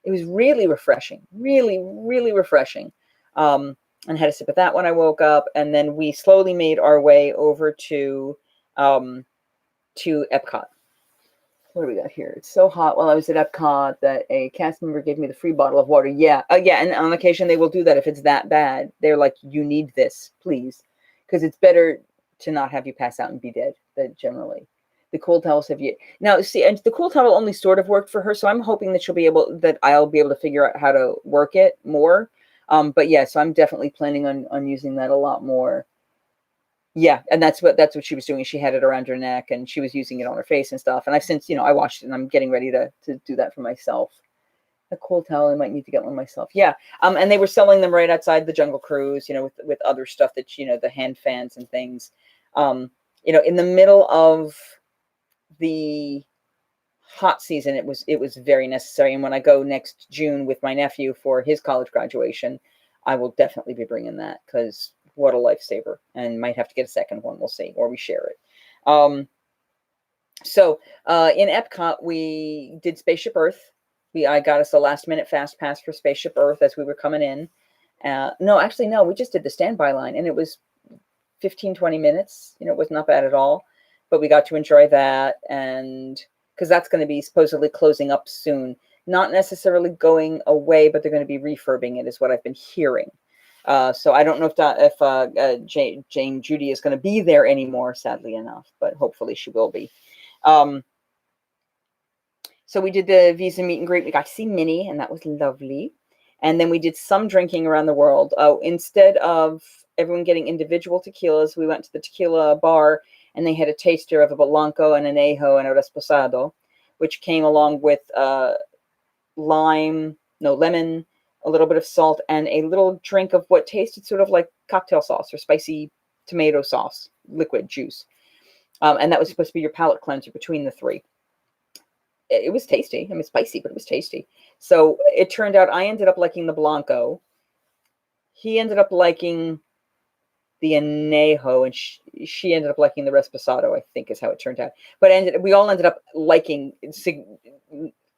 It was really refreshing, really, really refreshing. And had a sip of that when I woke up, and then we slowly made our way over to Epcot. What do we got here? It's so hot while I was at Epcot that a cast member gave me the free bottle of water. Yeah. Yeah. And on occasion they will do that if it's that bad. They're like, you need this, please. Because it's better to not have you pass out and be dead than generally. The cool towels have you now see, and the cool towel only sort of worked for her. So I'm hoping that I'll be able to figure out how to work it more. But yeah, so I'm definitely planning on using that a lot more. Yeah, and that's what she was doing. She had it around her neck, and she was using it on her face and stuff. And I've since, I washed it, and I'm getting ready to do that for myself. A cool towel, I might need to get one myself. Yeah, and they were selling them right outside the Jungle Cruise, with other stuff that, the hand fans and things. In the middle of the hot season, it was very necessary. And when I go next June with my nephew for his college graduation, I will definitely be bringing that, because what a lifesaver, and might have to get a second one. We'll see, or we share it. So in Epcot, we did Spaceship Earth. I got us a last minute fast pass for Spaceship Earth as we were coming in. No, we just did the standby line, and it was 15-20 minutes. It was not bad at all, but we got to enjoy that. And because that's going to be supposedly closing up soon, not necessarily going away, but they're going to be refurbing it, is what I've been hearing. So I don't know if Jane Judy is going to be there anymore, sadly enough, but hopefully she will be. So we did the Visa meet and greet. We got to see Minnie, and that was lovely. And then we did some drinking around the world. Instead of everyone getting individual tequilas, we went to the tequila bar, and they had a taster of a Blanco and an Anejo and a Reposado, which came along with lemon, a little bit of salt, and a little drink of what tasted sort of like cocktail sauce or spicy tomato sauce, liquid juice. And that was supposed to be your palate cleanser between the three. It was tasty. I mean, spicy, but it was tasty. So it turned out I ended up liking the Blanco. He ended up liking the Anejo, and she ended up liking the Reposado, I think is how it turned out. But we all ended up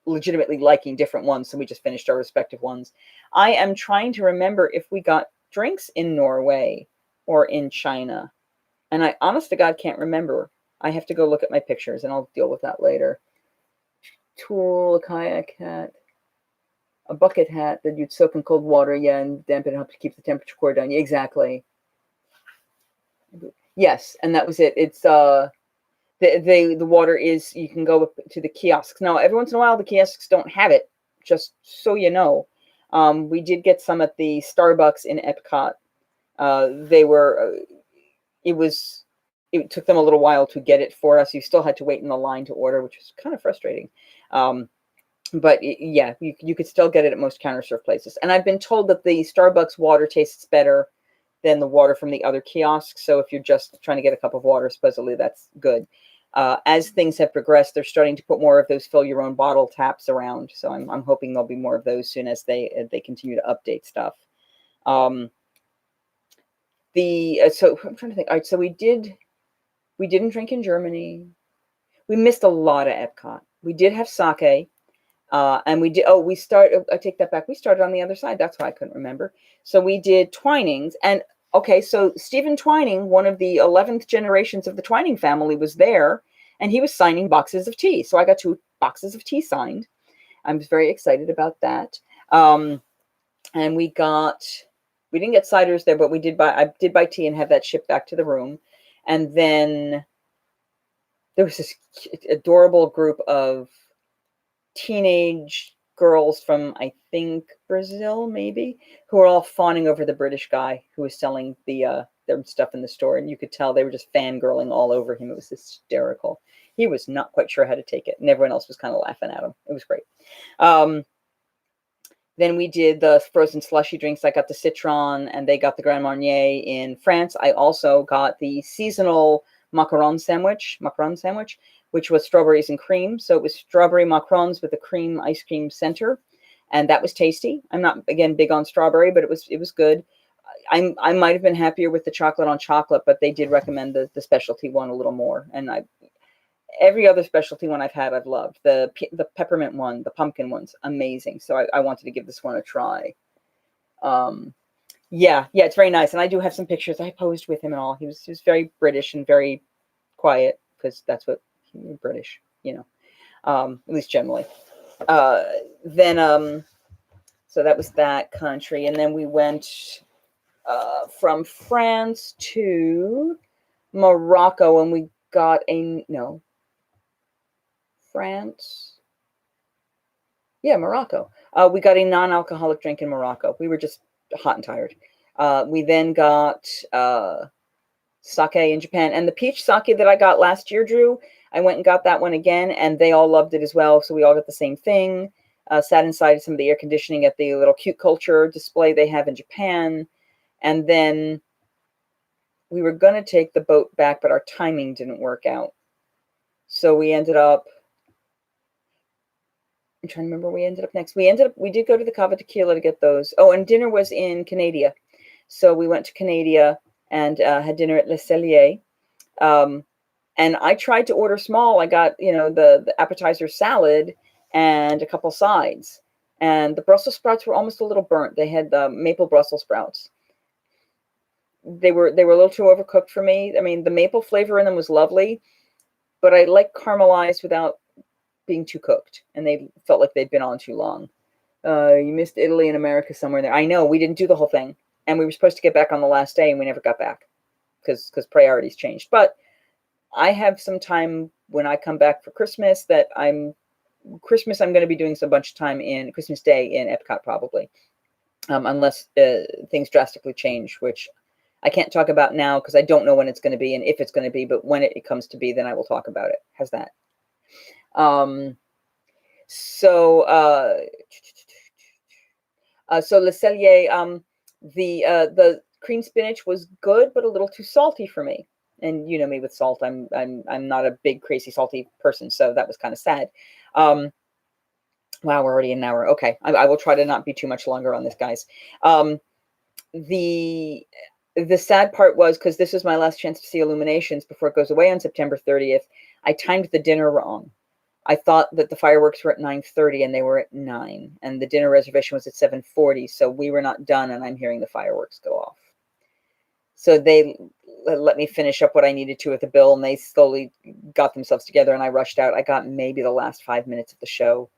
legitimately liking different ones, so we just finished our respective ones. I am trying to remember if we got drinks in Norway or in China, and I honest to God can't remember. I have to go look at my pictures, and I'll deal with that later. Tool, a kayak hat, a bucket hat that you'd soak in cold water, and dampen it up to keep the temperature core down. Yeah, exactly. Yes, and that was it. It's the water is, you can go to the kiosks. Now, every once in a while, the kiosks don't have it, just so you know. We did get some at the Starbucks in Epcot. It took them a little while to get it for us. You still had to wait in the line to order, which was kind of frustrating. But yeah, you could still get it at most counter serve places. And I've been told that the Starbucks water tastes better than the water from the other kiosks. So if you're just trying to get a cup of water, supposedly that's good. As things have progressed, they're starting to put more of those fill your own bottle taps around. So I'm hoping there'll be more of those soon as they continue to update stuff. So I'm trying to think. All right, so we didn't drink in Germany. We missed a lot of Epcot. We did have sake. And we did, I take that back. We started on the other side. That's why I couldn't remember. So we did Twinings. And okay, so Stephen Twining, one of the 11th generations of the Twining family, was there, and he was signing boxes of tea. So I got 2 boxes of tea signed. I was very excited about that. And we didn't get ciders there, but I did buy tea and have that shipped back to the room. And then there was this adorable group of teenage girls from, I think, Brazil, maybe, who were all fawning over the British guy who was selling their stuff in the store. And you could tell they were just fangirling all over him. It was hysterical. He was not quite sure how to take it, and everyone else was kind of laughing at him. It was great. Then we did the frozen slushy drinks. I got the Citron, and they got the Grand Marnier in France. I also got the seasonal macaron sandwich, which was strawberries and cream. So it was strawberry macarons with a cream ice cream center. and that was tasty. I'm not, again, big on strawberry, but it was good. I might have been happier with the chocolate on chocolate, but they did recommend the specialty one a little more. And every other specialty one I've had, I've loved. The peppermint one, the pumpkin one's amazing. So I wanted to give this one a try. Yeah, it's very nice. And I do have some pictures. I posed with him and all. He was very British and very quiet, because that's what British, at least generally. Then so that was that country, and then we went from France to Morocco, and we got Morocco. We got a non-alcoholic drink in Morocco. We were just hot and tired. We then got sake in Japan, and the peach sake that I got last year, Drew, I went and got that one again, and they all loved it as well. So we all got the same thing. Sat inside some of the air conditioning at the little cute culture display they have in Japan. And then we were going to take the boat back, but our timing didn't work out. So we ended up, I'm trying to remember where we ended up next. We did go to the Cava Tequila to get those. Oh, and dinner was in Canada. So we went to Canada and had dinner at Le Cellier. And I tried to order small. I got, the appetizer salad and a couple sides. And the Brussels sprouts were almost a little burnt. They had the maple Brussels sprouts. They were a little too overcooked for me. I mean, the maple flavor in them was lovely, but I like caramelized without being too cooked. And they felt like they'd been on too long. You missed Italy and America somewhere in there. I know, we didn't do the whole thing. And we were supposed to get back on the last day, and we never got back because priorities changed. But I have some time when I come back for Christmas I'm going to be doing a bunch of time in Christmas Day in Epcot, probably, unless things drastically change, which I can't talk about now because I don't know when it's going to be and if it's going to be, but when it comes to be, then I will talk about it. How's that? So Le Cellier, the cream spinach was good, but a little too salty for me. And you know me with salt, I'm not a big crazy salty person, so that was kind of sad. Wow, we're already an hour. Okay, I will try to not be too much longer on this, guys. The sad part was, because this was my last chance to see Illuminations before it goes away on September 30th, I timed the dinner wrong. I thought that the fireworks were at 9:30 and they were at 9, and the dinner reservation was at 7:40, so we were not done, and I'm hearing the fireworks go off. So they let me finish up what I needed to with the bill, and they slowly got themselves together, and I rushed out. I got maybe the last 5 minutes of the show.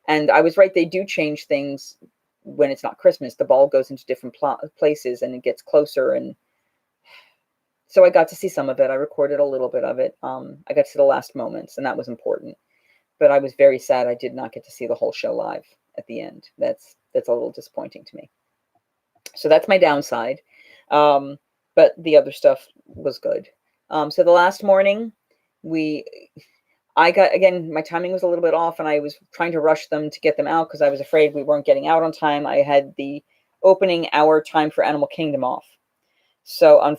And I was right, they do change things when it's not Christmas. The ball goes into different places, and it gets closer, and so I got to see some of it. I recorded a little bit of it. I got to see the last moments, and that was important. But I was very sad I did not get to see the whole show live at the end. That's a little disappointing to me. So that's my downside. But the other stuff was good. So the last morning, I got, again, my timing was a little bit off, and I was trying to rush them to get them out because I was afraid we weren't getting out on time. I had the opening hour time for Animal Kingdom off. So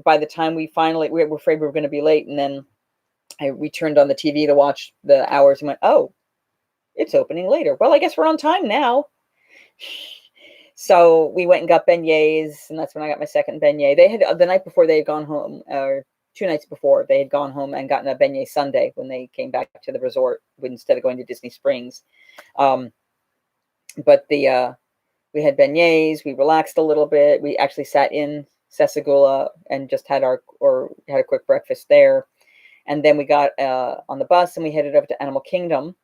by the time we were afraid we were going to be late, and then we turned on the TV to watch the hours and went, oh, it's opening later. Well, I guess we're on time now. So we went and got beignets, and that's when I got my second beignet. They had, the night before, they had gone home, or 2 nights before, they had gone home and gotten a beignet sundae when they came back to the resort instead of going to Disney Springs. But we had beignets. We relaxed a little bit. We actually sat in Sasagula and just had a quick breakfast there. And then we got on the bus, and we headed over to Animal Kingdom.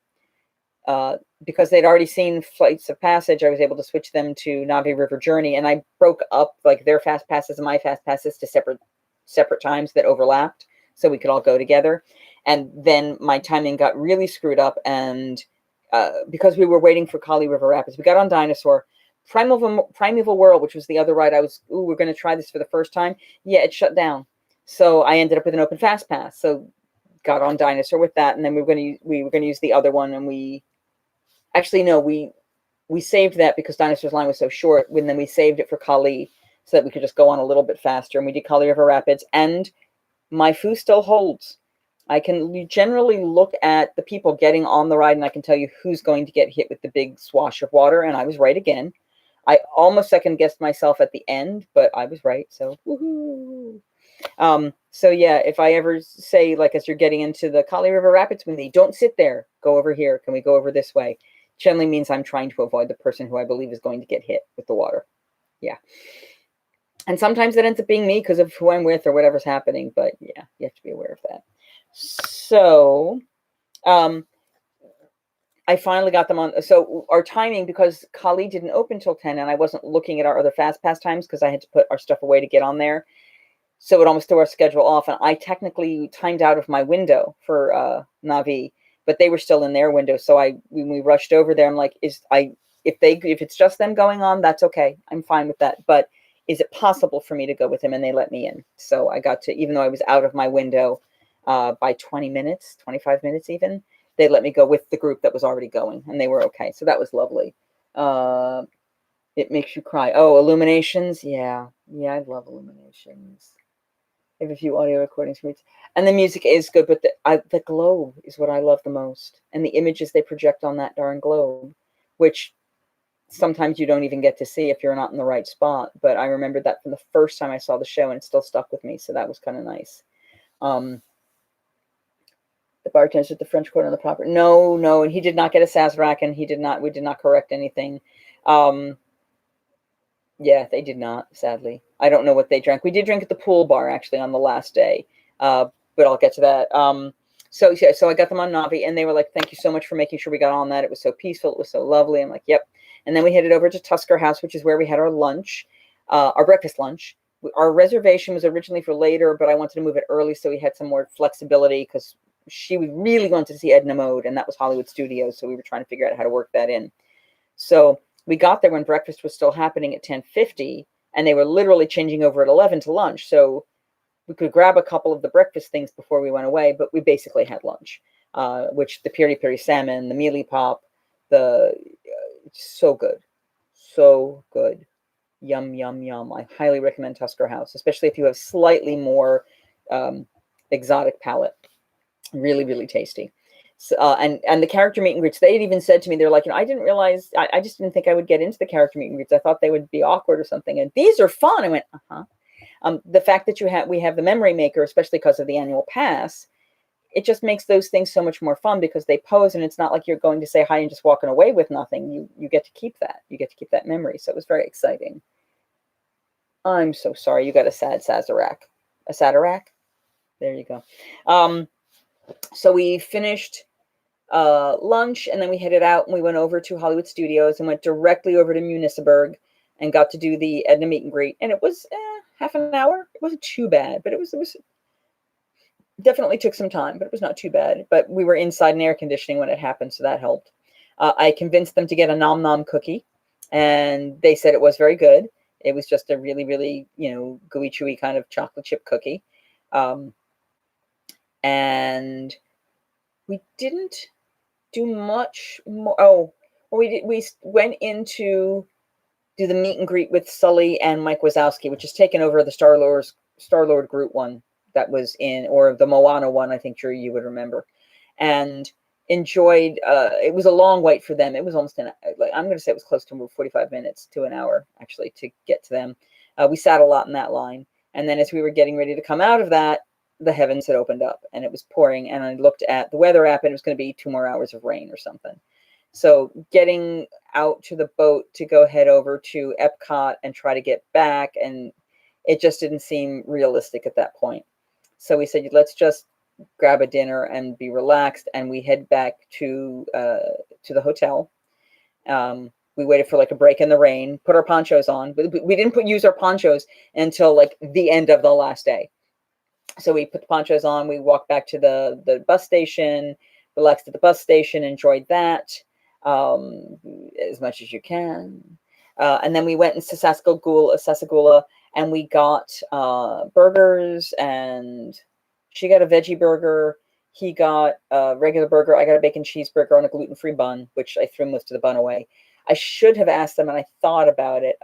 Because they'd already seen Flights of Passage, I was able to switch them to Navi River Journey, and I broke up like their fast passes and my fast passes to separate times that overlapped, so we could all go together. And then my timing got really screwed up, and because we were waiting for Kali River Rapids, we got on Dinosaur. Primeval World, which was the other ride, we're going to try this for the first time. Yeah, it shut down, so I ended up with an open fast pass. So got on Dinosaur with that, and then we were going to use the other one, and we saved that because Dinosaur's line was so short. And then we saved it for Kali so that we could just go on a little bit faster. And we did Kali River Rapids, and my foo still holds. I can generally look at the people getting on the ride, and I can tell you who's going to get hit with the big swash of water. And I was right again. I almost second guessed myself at the end, but I was right. So, woohoo. So yeah, if I ever say, like, as you're getting into the Kali River Rapids with me, don't sit there, go over here. Can we go over this way? Generally means I'm trying to avoid the person who I believe is going to get hit with the water. Yeah. And sometimes it ends up being me because of who I'm with or whatever's happening. But yeah, you have to be aware of that. So, I finally got them on. So our timing, because Kali didn't open till 10, and I wasn't looking at our other fast pass times because I had to put our stuff away to get on there. So it almost threw our schedule off, and I technically timed out of my window for Navi, but they were still in their window. So when we rushed over there, I'm like, if it's just them going on, that's okay. I'm fine with that. But is it possible for me to go with them? And they let me in. So I got to, even though I was out of my window by 20 minutes, 25 minutes even, they let me go with the group that was already going, and they were okay. So that was lovely. It makes you cry. Oh, Illuminations. Yeah. Yeah, I love Illuminations. I have a few audio recordings from it. And the music is good, but the globe is what I love the most. And the images they project on that darn globe, which sometimes you don't even get to see if you're not in the right spot. But I remembered that from the first time I saw the show, and it still stuck with me. So that was kind of nice. The bartender at the French Quarter on the property. No, and he did not get a Sazerac, and we did not correct anything. Yeah, they did not, sadly. I don't know what they drank. We did drink at the pool bar, actually, on the last day, but I'll get to that. So I got them on Navi, and they were like, thank you so much for making sure we got on that. It was so peaceful. It was so lovely. I'm like, yep. And then we headed over to Tusker House, which is where we had our lunch, our breakfast lunch. Our reservation was originally for later, but I wanted to move it early so we had some more flexibility because she really wanted to see Edna Mode, and that was Hollywood Studios, so we were trying to figure out how to work that in. So we got there when breakfast was still happening at 10:50, and they were literally changing over at 11 to lunch. So we could grab a couple of the breakfast things before we went away, but we basically had lunch, which the piri piri salmon, the mealy pop, so good, so good. Yum, yum, yum. I highly recommend Tusker House, especially if you have slightly more exotic palate. Really, really tasty. So, and the character meet and greets, they had even said to me, they're like, I didn't realize, I just didn't think I would get into the character meet and greets. I thought they would be awkward or something. And these are fun. I went, the fact that we have the memory maker, especially because of the annual pass, it just makes those things so much more fun because they pose, and it's not like you're going to say hi and just walking away with nothing. You get to keep that. You get to keep that memory. So it was very exciting. I'm so sorry. You got a sad Sazerac. A Sazerac? There you go. So we finished lunch, and then we headed out, and we went over to Hollywood Studios and went directly over to Municiberg and got to do the Edna meet and greet. And it was half an hour. It wasn't too bad, but it was definitely took some time, but it was not too bad. But we were inside in air conditioning when it happened, so that helped. I convinced them to get a Nom Nom cookie, and they said it was very good. It was just a really, really, gooey, chewy kind of chocolate chip cookie. And we didn't do much more. Oh, well, we did. We went in to do the meet and greet with Sully and Mike Wazowski, which is taken over the Star-Lord Groot one that was in, or the Moana one, I think, Drew, you would remember. And enjoyed, it was a long wait for them. It was almost I'm going to say it was close to 45 minutes to an hour, actually, to get to them. We sat a lot in that line. And then as we were getting ready to come out of that, the heavens had opened up and it was pouring. And I looked at the weather app, and it was going to be 2 more hours of rain or something. So getting out to the boat to go head over to Epcot and try to get back, and it just didn't seem realistic at that point. So we said, let's just grab a dinner and be relaxed. And we head back to the hotel. We waited for like a break in the rain, put our ponchos on, but we didn't use our ponchos until like the end of the last day. So we put the ponchos on, we walked back to the bus station, relaxed at the bus station, enjoyed that as much as you can. And then we went into Sassagoula, and we got burgers, and she got a veggie burger. He got a regular burger. I got a bacon cheeseburger on a gluten-free bun, which I threw most of the bun away. I should have asked them, and I thought about it,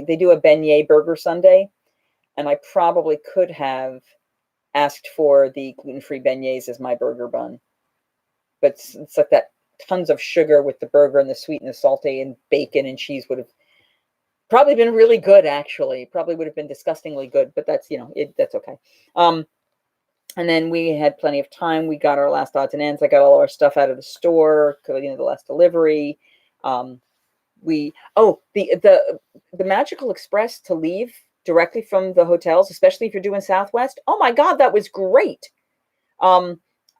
they do a beignet burger sundae, and I probably could have asked for the gluten-free beignets as my burger bun. But it's like that tons of sugar with the burger and the sweet and the salty and bacon and cheese would have probably been really good, actually. Probably would have been disgustingly good, but that's, that's okay. And then we had plenty of time. We got our last odds and ends. I got all our stuff out of the store, the last delivery. The Magical Express to leave directly from the hotels, especially if you're doing Southwest. Oh my God, that was great.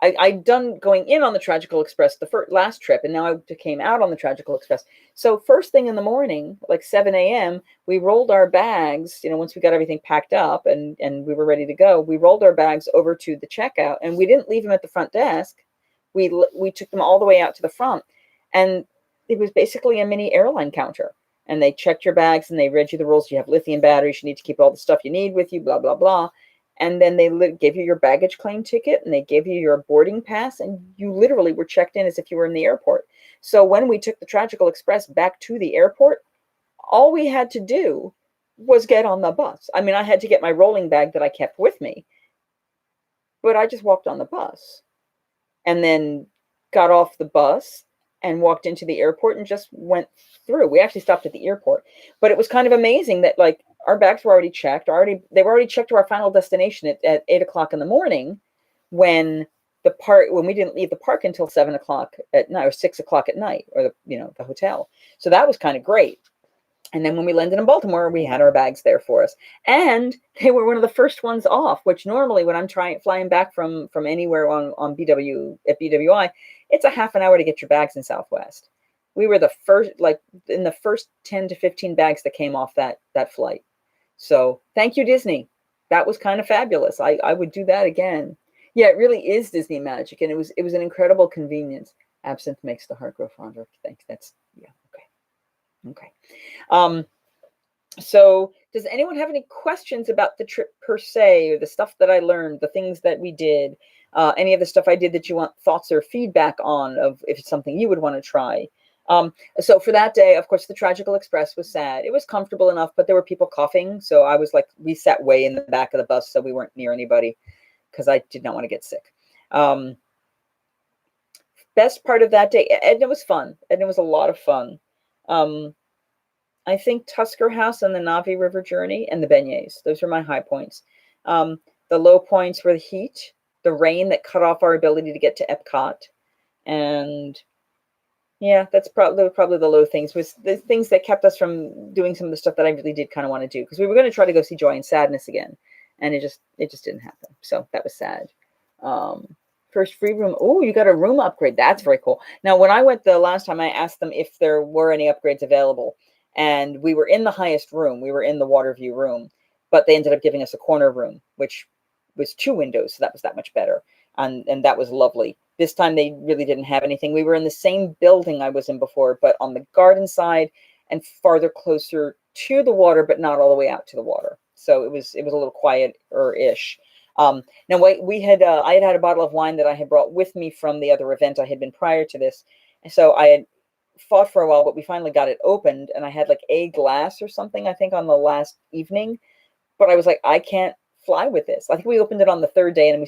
I'd done going in on the Tragical Express the last trip, and now I came out on the Tragical Express. So first thing in the morning, like 7 a.m., we rolled our bags, once we got everything packed up and we were ready to go, we rolled our bags over to the checkout, and we didn't leave them at the front desk. We took them all the way out to the front, and it was basically a mini airline counter. And they checked your bags, and they read you the rules. You have lithium batteries. You need to keep all the stuff you need with you, blah, blah, blah. And then they gave you your baggage claim ticket, and they gave you your boarding pass, and you literally were checked in as if you were in the airport. So when we took the Tragical Express back to the airport, all we had to do was get on the bus. I mean, I had to get my rolling bag that I kept with me, but I just walked on the bus and then got off the bus and walked into the airport and just went through. We actually stopped at the airport, but it was kind of amazing that our bags were already checked. They were already checked to our final destination at 8 o'clock in the morning when we didn't leave the park until 7 o'clock at night or 6 o'clock at night, or the hotel. So that was kind of great. And then when we landed in Baltimore, we had our bags there for us. And they were one of the first ones off, which normally when I'm flying back from anywhere on BWI, it's a half an hour to get your bags in Southwest. We were the first, in the first 10 to 15 bags that came off that flight. So thank you, Disney. That was kind of fabulous. I would do that again. Yeah, it really is Disney magic. And it was an incredible convenience. Absinthe makes the heart grow fonder. Thanks. Yeah. Okay. So does anyone have any questions about the trip per se, or the stuff that I learned, the things that we did, any of the stuff I did that you want thoughts or feedback on, of if it's something you would want to try? So for that day, of course, the Tragical Express was sad. It was comfortable enough, but there were people coughing. So I was we sat way in the back of the bus, so we weren't near anybody because I did not want to get sick. Best part of that day, Edna was fun. Edna was a lot of fun. I think Tusker House and the Navi River journey and the beignets. Those were my high points. The low points were the heat, the rain that cut off our ability to get to Epcot. And yeah, that's probably the low things, was the things that kept us from doing some of the stuff that I really did kind of want to do, because we were going to try to go see Joy and Sadness again, and it just didn't happen. So that was sad. First free room. Oh, you got a room upgrade. That's very cool. Now, when I went the last time, I asked them if there were any upgrades available, and we were in the highest room. We were in the water view room, but they ended up giving us a corner room, which was 2 windows, so that was that much better, and that was lovely. This time they really didn't have anything. We were in the same building I was in before, but on the garden side and farther closer to the water, but not all the way out to the water. So it was a little quieter-ish. Now I had a bottle of wine that I had brought with me from the other event I had been prior to this. And so I had fought for a while, but we finally got it opened, and I had a glass or something, I think, on the last evening. But I was like, I can't fly with this. I think we opened it on the 3rd day, and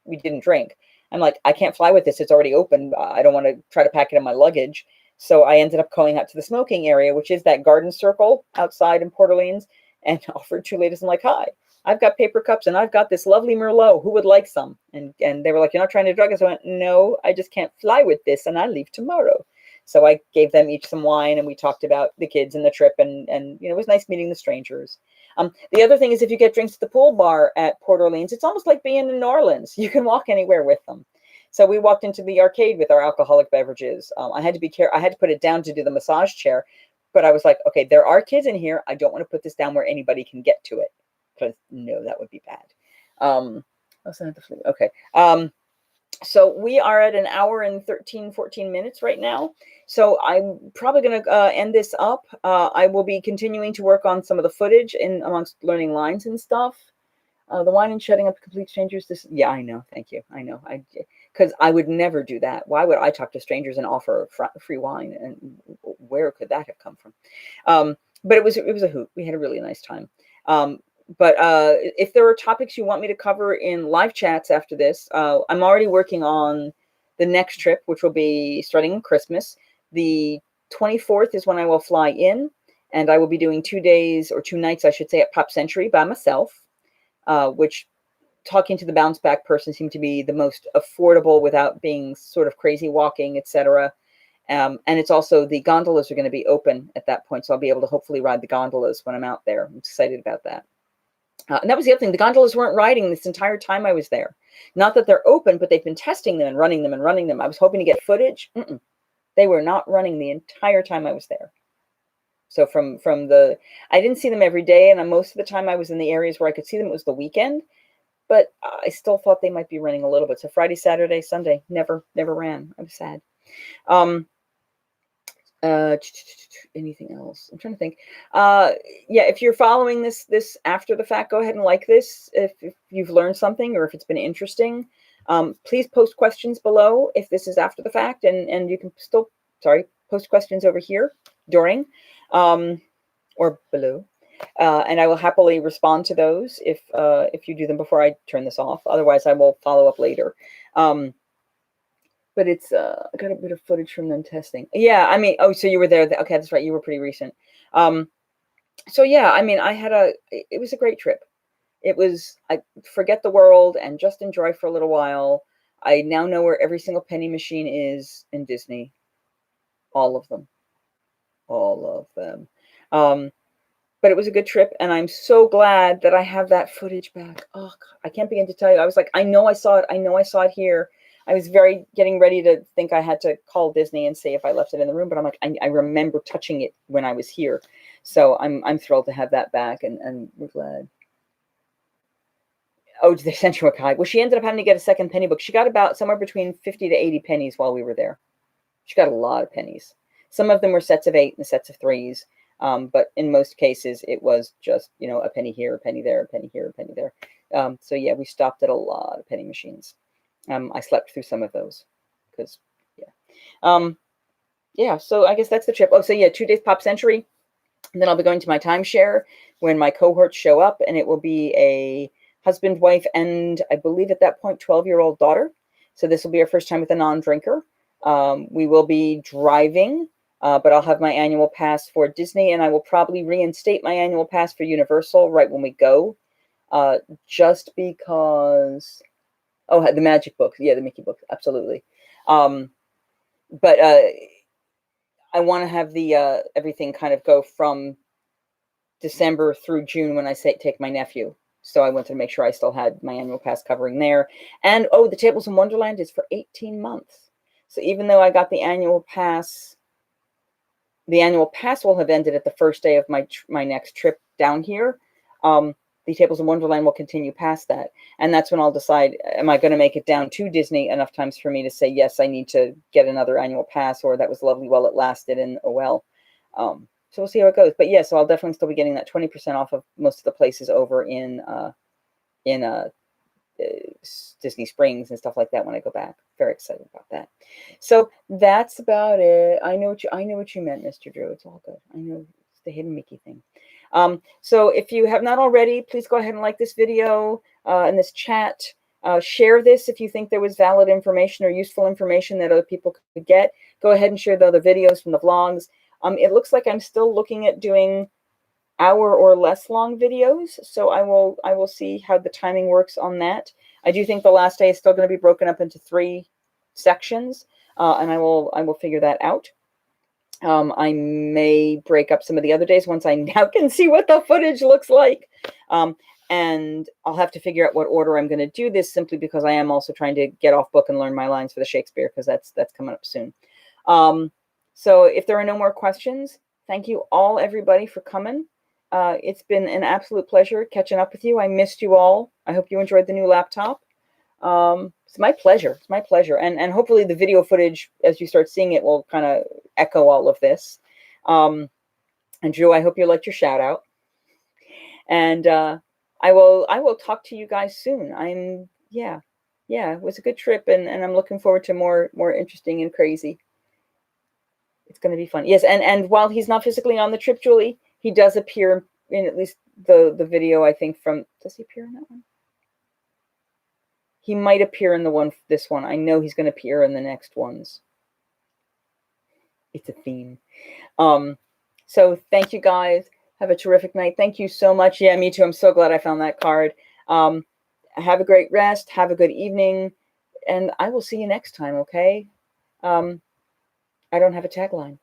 we didn't drink. I'm like, I can't fly with this. It's already open. I don't want to try to pack it in my luggage. So I ended up going out to the smoking area, which is that garden circle outside in Port Orleans, and offered 2 ladies. I'm like, hi, I've got paper cups, and I've got this lovely Merlot. Who would like some? And they were like, you're not trying to drug us? I went, no, I just can't fly with this, and I leave tomorrow. So I gave them each some wine, and we talked about the kids and the trip, and it was nice meeting the strangers. The other thing is, if you get drinks at the pool bar at Port Orleans, it's almost like being in New Orleans. You can walk anywhere with them. So we walked into the arcade with our alcoholic beverages. I had to be careful. I had to put it down to do the massage chair, but I was like, okay, there are kids in here. I don't want to put this down where anybody can get to it, because no, that would be bad. Okay. So we are at an hour and 14 minutes right now. So I'm probably going to end this up. I will be continuing to work on some of the footage in amongst learning lines and stuff. The wine and shutting up complete strangers. Yeah, I know. Thank you. I know. Because I would never do that. Why would I talk to strangers and offer free wine? And where could that have come from? But it was a hoot. We had a really nice time. But if there are topics you want me to cover in live chats after this, I'm already working on the next trip, which will be starting in Christmas. The 24th is when I will fly in, and I will be doing 2 days, or 2 nights, I should say, at Pop Century by myself, which, talking to the bounce back person, seemed to be the most affordable without being sort of crazy walking, etc. And it's also, the gondolas are going to be open at that point, so I'll be able to hopefully ride the gondolas when I'm out there. I'm excited about that. And that was the other thing. The gondolas weren't riding this entire time I was there. Not that they're open, but they've been testing them and running them and running them. I was hoping to get footage. They were not running the entire time I was there. So I didn't see them every day, and most of the time I was in the areas where I could see them. It was the weekend, but I still thought they might be running a little bit. So Friday, Saturday, Sunday, never ran. I was sad. Anything else? I'm trying to think. Yeah, if you're following this after the fact, go ahead and like this if you've learned something or if it's been interesting. Please post questions below if this is after the fact, and you can still, post questions over here during or below, and I will happily respond to those if you do them before I turn this off. Otherwise, I will follow up later. But it's I got a bit of footage from them testing. Yeah, I mean, oh, so you were there. Okay, that's right. You were pretty recent. So yeah, I mean, it was a great trip. It was, I forget the world and just enjoy for a little while. I now know where every single penny machine is in Disney. All of them. All of them. But it was a good trip, and I'm so glad that I have that footage back. Oh, God, I can't begin to tell you. I was like, I know I saw it. I know I saw it here. I was getting ready to think I had to call Disney and say if I left it in the room, but I'm like, I remember touching it when I was here. So I'm thrilled to have that back, and we're glad. Oh, they sent you a guide. Well, she ended up having to get a second penny book. She got about somewhere between 50 to 80 pennies while we were there. She got a lot of pennies. Some of them were sets of 8 and sets of 3s. But in most cases, it was just, a penny here, a penny there, a penny here, a penny there. So yeah, we stopped at a lot of penny machines. I slept through some of those because, yeah. Yeah, so I guess that's the trip. Oh, so yeah, 2 days Pop Century. And then I'll be going to my timeshare when my cohorts show up, and it will be a husband, wife, and I believe at that point, 12-year-old daughter. So this will be our first time with a non-drinker. We will be driving, but I'll have my annual pass for Disney, and I will probably reinstate my annual pass for Universal right when we go, just because... Oh, the Magic book. Yeah, the Mickey book. Absolutely. But I want to have the everything kind of go from December through June when I take my nephew. So I wanted to make sure I still had my annual pass covering there. And, oh, the Tables in Wonderland is for 18 months. So even though I got the annual pass will have ended at the first day of my next trip down here. The Tables in Wonderland will continue past that. And that's when I'll decide, am I going to make it down to Disney enough times for me to say, yes, I need to get another annual pass, or that was lovely while it lasted, and oh well. So we'll see how it goes. But yeah, so I'll definitely still be getting that 20% off of most of the places over in Disney Springs and stuff like that when I go back. Very excited about that. So that's about it. I know what you meant, Mr. Drew. It's all good. I know it's the hidden Mickey thing. So if you have not already, please go ahead and like this video and this chat. Share this if you think there was valid information or useful information that other people could get. Go ahead and share the other videos from the vlogs. It looks like I'm still looking at doing hour or less long videos, so I will see how the timing works on that. I do think the last day is still going to be broken up into 3 sections, and I will figure that out. I may break up some of the other days once I now can see what the footage looks like. And I'll have to figure out what order I'm going to do this, simply because I am also trying to get off book and learn my lines for the Shakespeare, because that's coming up soon. So if there are no more questions, thank you all, everybody, for coming. It's been an absolute pleasure catching up with you. I missed you all. I hope you enjoyed the new laptop. It's my pleasure. It's my pleasure. And hopefully the video footage, as you start seeing it, will kind of echo all of this. And Drew, I hope you liked your shout out. And I will talk to you guys soon. Yeah, it was a good trip, and I'm looking forward to more interesting and crazy. It's going to be fun. Yes, and while he's not physically on the trip, Julie, he does appear in at least the video, I think, from, does he appear in that one? He might appear in this one. I know he's going to appear in the next ones. It's a theme. So thank you guys. Have a terrific night. Thank you so much. Yeah, me too. I'm so glad I found that card. Have a great rest. Have a good evening. And I will see you next time, okay? I don't have a tagline.